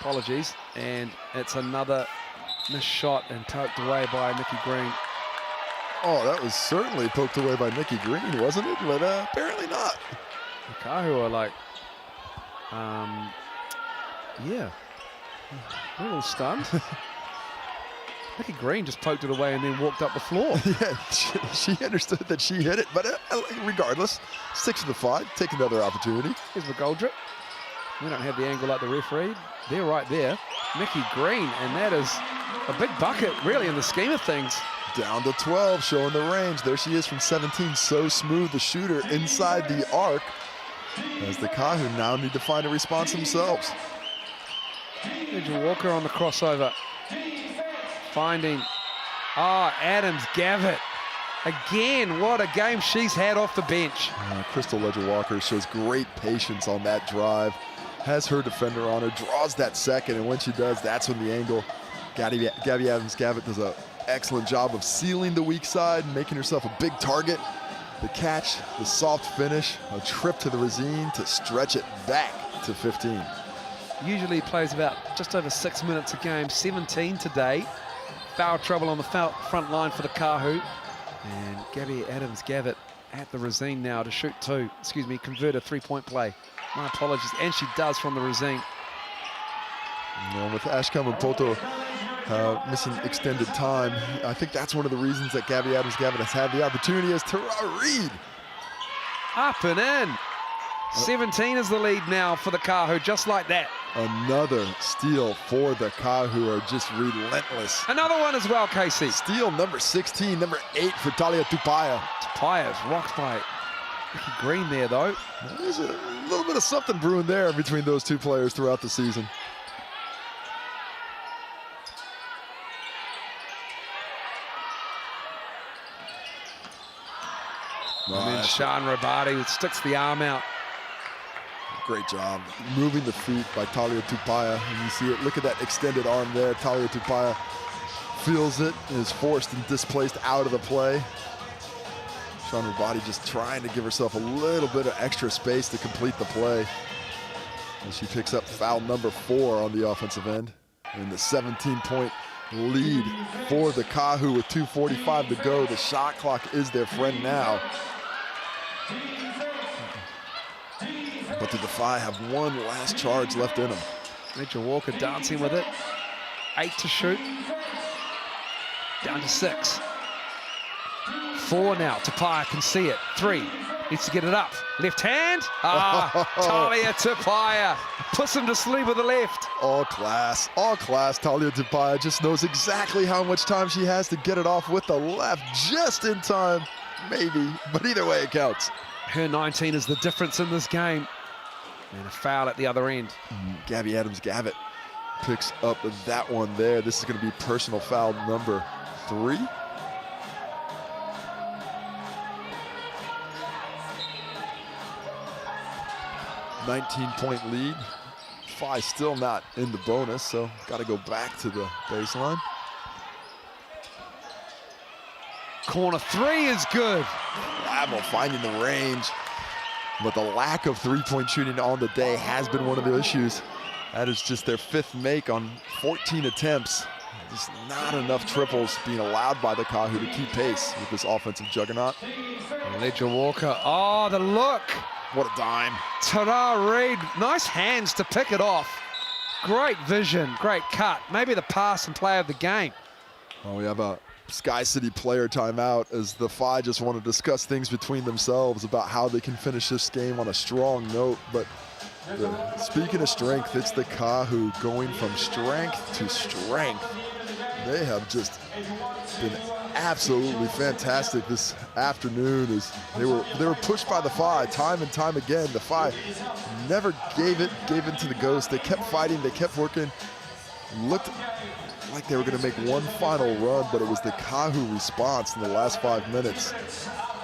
[SPEAKER 2] Apologies, and it's another missed shot and poked away by Nikki Green.
[SPEAKER 3] Oh, that was certainly poked away by Nikki Green, wasn't it? But apparently not.
[SPEAKER 2] The Kahu are like, yeah, we're a little stunned. Nikki Green just poked it away and then walked up the floor.
[SPEAKER 3] Yeah, she understood that she hit it, but regardless, sticks to the 5, take another opportunity.
[SPEAKER 2] Here's McGoldrick. We don't have the angle like the referee. They're right there. Nikki Green, and that is a big bucket, really, in the scheme of things.
[SPEAKER 3] Down to 12, showing the range. There she is from 17. So smooth, the shooter inside the arc, as the Kahu now need to find a response themselves.
[SPEAKER 2] Ledger Walker on the crossover. Finding, Adams-Gavitt. Again, what a game she's had off the bench.
[SPEAKER 3] Crystal Ledger Walker shows great patience on that drive. Has her defender on her, draws that second, and when she does, that's when the angle. Gabby Adams-Gavitt does an excellent job of sealing the weak side, making herself a big target. The catch, the soft finish, a trip to the Resine to stretch it back to 15.
[SPEAKER 2] Usually plays about just over 6 minutes a game, 17 today. Foul trouble on the front line for the Kahu. And Gabby Adams-Gavitt at the Resine now to shoot convert a 3-point play. My apologies, and she does from the Resine.
[SPEAKER 3] With Ashcombe and Poto missing extended time, I think that's one of the reasons that Gabby Adams-Gavitt has had the opportunity as Tara Reid.
[SPEAKER 2] Up and in. 17 is the lead now for the Kahu, just like that.
[SPEAKER 3] Another steal for the Kahu, are just relentless.
[SPEAKER 2] Another one as well, Casey.
[SPEAKER 3] Steal number 16, number 8 for Talia Tauihi.
[SPEAKER 2] Tauihi is rocked by Nikki Green there, though.
[SPEAKER 3] There's a little bit of something brewing there between those two players throughout the season.
[SPEAKER 2] And then Sean Rabati sticks the arm out.
[SPEAKER 3] Great job moving the feet by Talia Tauihi. And you see it, look at that extended arm there. Talia Tauihi feels it, is forced and displaced out of the play. Sean Rabati just trying to give herself a little bit of extra space to complete the play. And she picks up foul number 4 on the offensive end. And the 17-point lead for the Kahu with 2:45 to go. The shot clock is their friend now. But the Phi have one last charge left in them.
[SPEAKER 2] Major Walker dancing with it. 8 to shoot. Down to 6. 4 now. Tauihi can see it. 3. Needs to get it up. Left hand. Talia Tauihi puts him to sleep with the left.
[SPEAKER 3] All class. Talia Tauihi just knows exactly how much time she has to get it off with the left. Just in time, maybe. But either way, it counts.
[SPEAKER 2] Her 19 is the difference in this game. And a foul at the other end.
[SPEAKER 3] Gabby Adams-Gavitt picks up that one there. This is going to be personal foul number 3. $19-point lead. Phi still not in the bonus, so got to go back to the baseline.
[SPEAKER 2] Corner 3 is good.
[SPEAKER 3] Label finding the range, but the lack of three-point shooting on the day has been one of the issues. That is just their 5th make on 14 attempts. Just not enough triples being allowed by the Kahu to keep pace with this offensive juggernaut.
[SPEAKER 2] Ledger Walker, oh, the look.
[SPEAKER 3] What a dime.
[SPEAKER 2] Tara Reid, nice hands to pick it off. Great vision, great cut. Maybe the pass and play of the game.
[SPEAKER 3] Well, we have a Sky City player timeout as the Phi just want to discuss things between themselves about how they can finish this game on a strong note. But speaking of strength, it's the Kahu going from strength to strength. They have just been absolutely fantastic this afternoon. As they were pushed by the Phi time and time again. The Phi never gave in to the ghost. They kept fighting, they kept working. Looked like they were going to make one final run, but it was the Kahu response in the last 5 minutes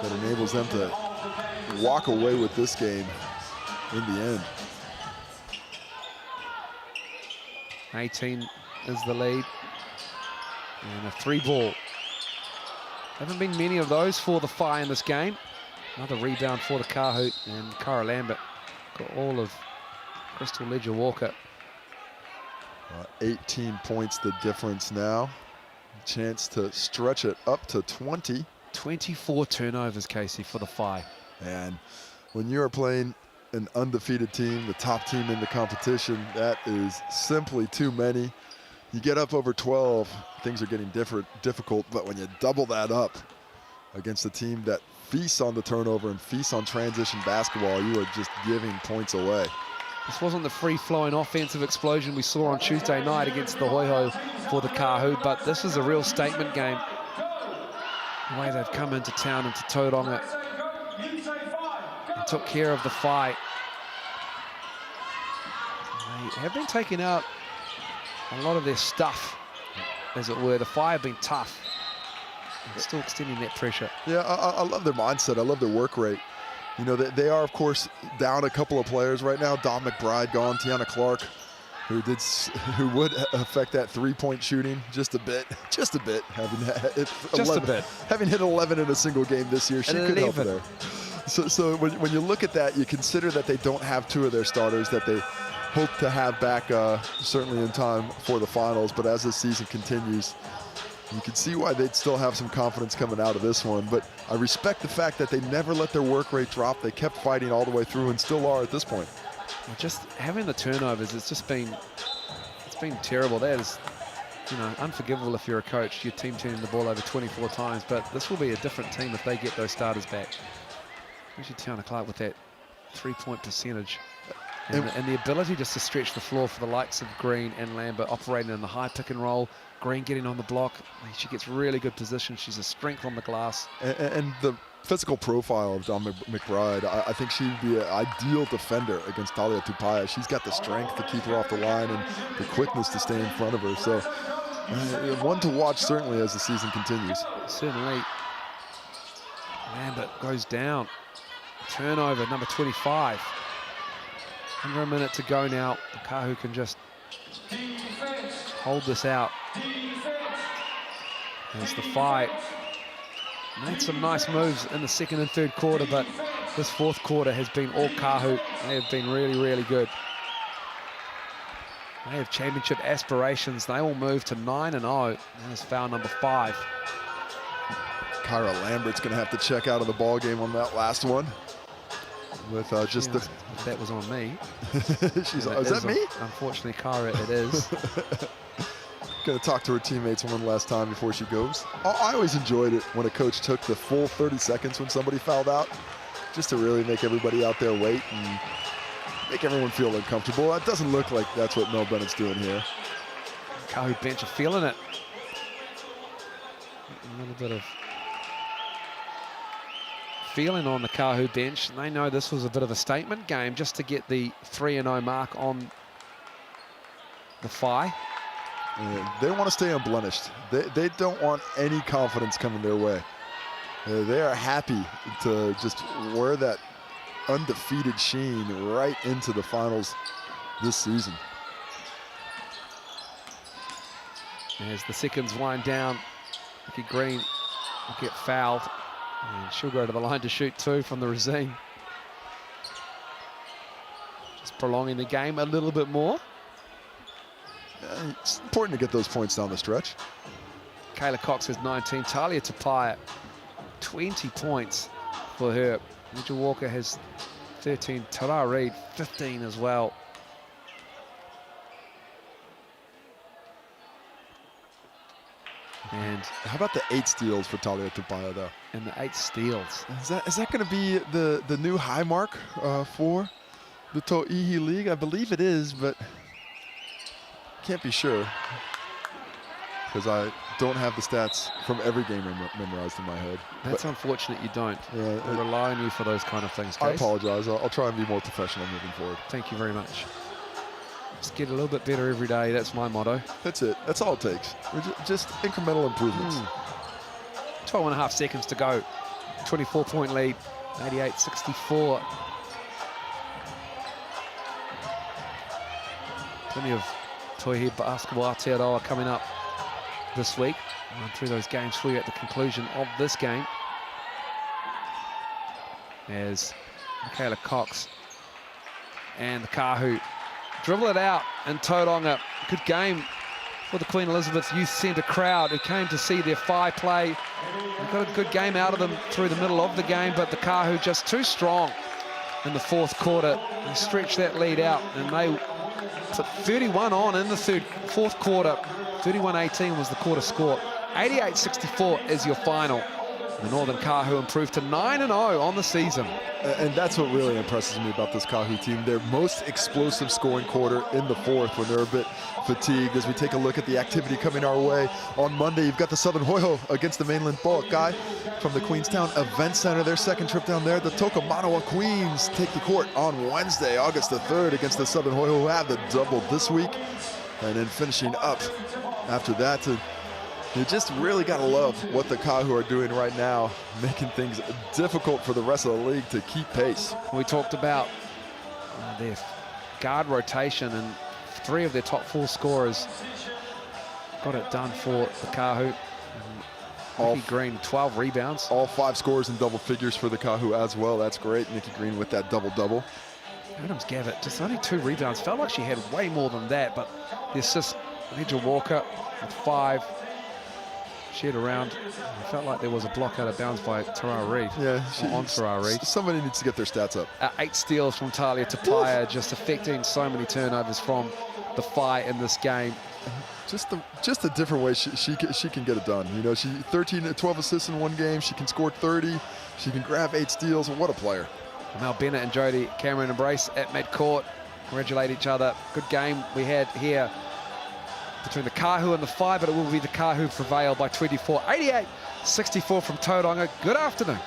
[SPEAKER 3] that enables them to walk away with this game in the end.
[SPEAKER 2] 18 is the lead. And a 3-ball. Haven't been many of those for the Phi in this game. Another rebound for the Kahu, and Cara Lambert got all of Crystal Ledger Walker.
[SPEAKER 3] 18 points the difference now. Chance to stretch it up to 20.
[SPEAKER 2] 24 turnovers, Casey, for the Phi.
[SPEAKER 3] And when you're playing an undefeated team, the top team in the competition, that is simply too many. You get up over 12, things are getting difficult, but when you double that up against a team that feasts on the turnover and feasts on transition basketball, you are just giving points away.
[SPEAKER 2] This wasn't the free-flowing offensive explosion we saw on Tuesday night against the Hoi for the Kahu, but this is a real statement game. The way they've come into town, into Tauranga, and took care of the Phi. They have been taking out a lot of their stuff, as it were. The Phi have been tough, and still extending that pressure.
[SPEAKER 3] Yeah, I love their mindset. I love their work rate. You know, they are, of course, down a couple of players right now. Dom McBride gone, Tiana Clark, who would affect that three-point shooting just a bit, having hit 11 in a single game this year. She could help there. So when you look at that, you consider that they don't have 2 of their starters that they hope to have back certainly in time for the finals. But as the season continues, you can see why they'd still have some confidence coming out of this one. But I respect the fact that they never let their work rate drop. They kept fighting all the way through and still are at this point.
[SPEAKER 2] Just having the turnovers, it's been terrible. That is, you know, unforgivable if you're a coach. Your team turning the ball over 24 times, but this will be a different team if they get those starters back. Especially Tiana Clark with that 3-point percentage. And the ability just to stretch the floor for the likes of Green and Lambert operating in the high pick and roll. Green getting on the block. She gets really good position. She's a strength on the glass.
[SPEAKER 3] And the physical profile of Dom McBride, I think she'd be an ideal defender against Talia Tauihi. She's got the strength to keep her off the line and the quickness to stay in front of her. So one to watch certainly as the season continues.
[SPEAKER 2] Certainly. Lambert goes down. Turnover, number 25. Under a minute to go now. The Kahu can just hold this out. As the Phi made some nice moves in the second and third quarter, but this fourth quarter has been all Kahu. They have been really, really good. They have championship aspirations. They will move to 9-0. There's foul number 5.
[SPEAKER 3] Kyra Lambert's going to have to check out of the ball game on that last one. With just the...
[SPEAKER 2] That was on me.
[SPEAKER 3] Is that me?
[SPEAKER 2] Unfortunately, Kyra, it is.
[SPEAKER 3] Going to talk to her teammates one last time before she goes. I always enjoyed it when a coach took the full 30 seconds when somebody fouled out, just to really make everybody out there wait and make everyone feel uncomfortable. It doesn't look like that's what Mel Bennett's doing here.
[SPEAKER 2] Kahu bench are feeling it. A little bit of feeling on the Kahu bench. They know this was a bit of a statement game just to get the 3-0 mark on the Whai.
[SPEAKER 3] They want to stay unblemished. They don't want any confidence coming their way. They are happy to just wear that undefeated sheen right into the finals this season.
[SPEAKER 2] As the seconds wind down, Nikki Green will get fouled. And she'll go to the line to shoot 2 from the regime. Just prolonging the game a little bit more.
[SPEAKER 3] It's important to get those points down the stretch.
[SPEAKER 2] Kayla Cox has 19. Talia Tapia, 20 points for her. Mitchell Walker has 13. Tara Reid, 15 as well. And
[SPEAKER 3] how about the 8 steals for Talia Tapia, though?
[SPEAKER 2] And the 8 steals.
[SPEAKER 3] Is that going to be the new high mark for the Tauihi League? I believe it is, but can't be sure because I don't have the stats from every game memorized in my head.
[SPEAKER 2] That's unfortunate you don't.
[SPEAKER 3] Yeah,
[SPEAKER 2] I rely on you for those kind of things, Case.
[SPEAKER 3] I apologize. I'll try and be more professional moving forward.
[SPEAKER 2] Thank you very much. Just get a little bit better every day. That's my motto.
[SPEAKER 3] That's it. That's all it takes. Just incremental improvements.
[SPEAKER 2] 12 and a half seconds to go. 24-point lead, 88-64. Plenty of Tauihi basketball Aotearoa coming up this week. I'll run through those games for you at the conclusion of this game. As Michaela Cox and the Kahu dribble it out, and Tauranga, good game for the Queen Elizabeth Youth Centre crowd who came to see their Whai play. They got a good game out of them through the middle of the game, but the Kahu just too strong in the 4th quarter. They stretched that lead out, and they put 31 on in the 4th quarter. 31-18 was the quarter score. 88-64 is your final. The Northern Kahu improved to 9-0 on the season.
[SPEAKER 3] And that's what really impresses me about this Kahu team. Their most explosive scoring quarter in the 4th when they're a bit fatigued. As we take a look at the activity coming our way on Monday, you've got the Southern Hoiho against the Mainland Guy from the Queenstown Event Center. Their second trip down there. The Tokomanawa Queens take the court on Wednesday, August the 3rd against the Southern Hoiho, who have the double this week. And then finishing up after that you just really got to love what the Kahu are doing right now, making things difficult for the rest of the league to keep pace.
[SPEAKER 2] We talked about their guard rotation, and 3 of their top 4 scorers got it done for the Kahu. Nikki Green, 12 rebounds.
[SPEAKER 3] All 5 scores in double figures for the Kahu as well. That's great. Nikki Green with that double-double.
[SPEAKER 2] Adams Gavitt, just only 2 rebounds. Felt like she had way more than that, but the assist, Mitchell Walker with 5. Shared around. It felt like there was a block out of bounds by Tara Reid.
[SPEAKER 3] Yeah,
[SPEAKER 2] on Tara Reid.
[SPEAKER 3] Somebody needs to get their stats up.
[SPEAKER 2] 8 steals from Talia Tapia, just affecting so many turnovers from the Whai in this game.
[SPEAKER 3] Just a different way she can get it done. You know, she 12 assists in one game. She can score 30. She can grab 8 steals. What a player.
[SPEAKER 2] Mel Bennett and Jody Cameron embrace at midcourt. Congratulate each other. Good game we had here between the Kahu and the Whai, but it will be the Kahu prevail by 24. 88-64 from Tauranga. Good afternoon.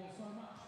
[SPEAKER 1] all so much.